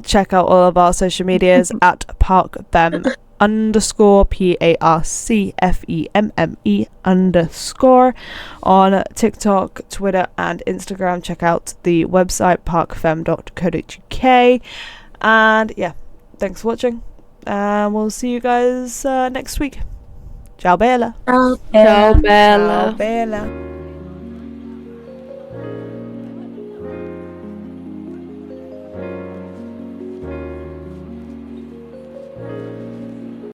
S1: Check out all of our social medias at parcfemme_, PARCFEMME_ on TikTok, Twitter and Instagram. Check out the website parcfemme.co.uk, and yeah, thanks for watching, and we'll see you guys next week. Ciao bella.
S3: Oh,
S2: Ciao,
S1: Ciao
S2: Bella.
S1: bella.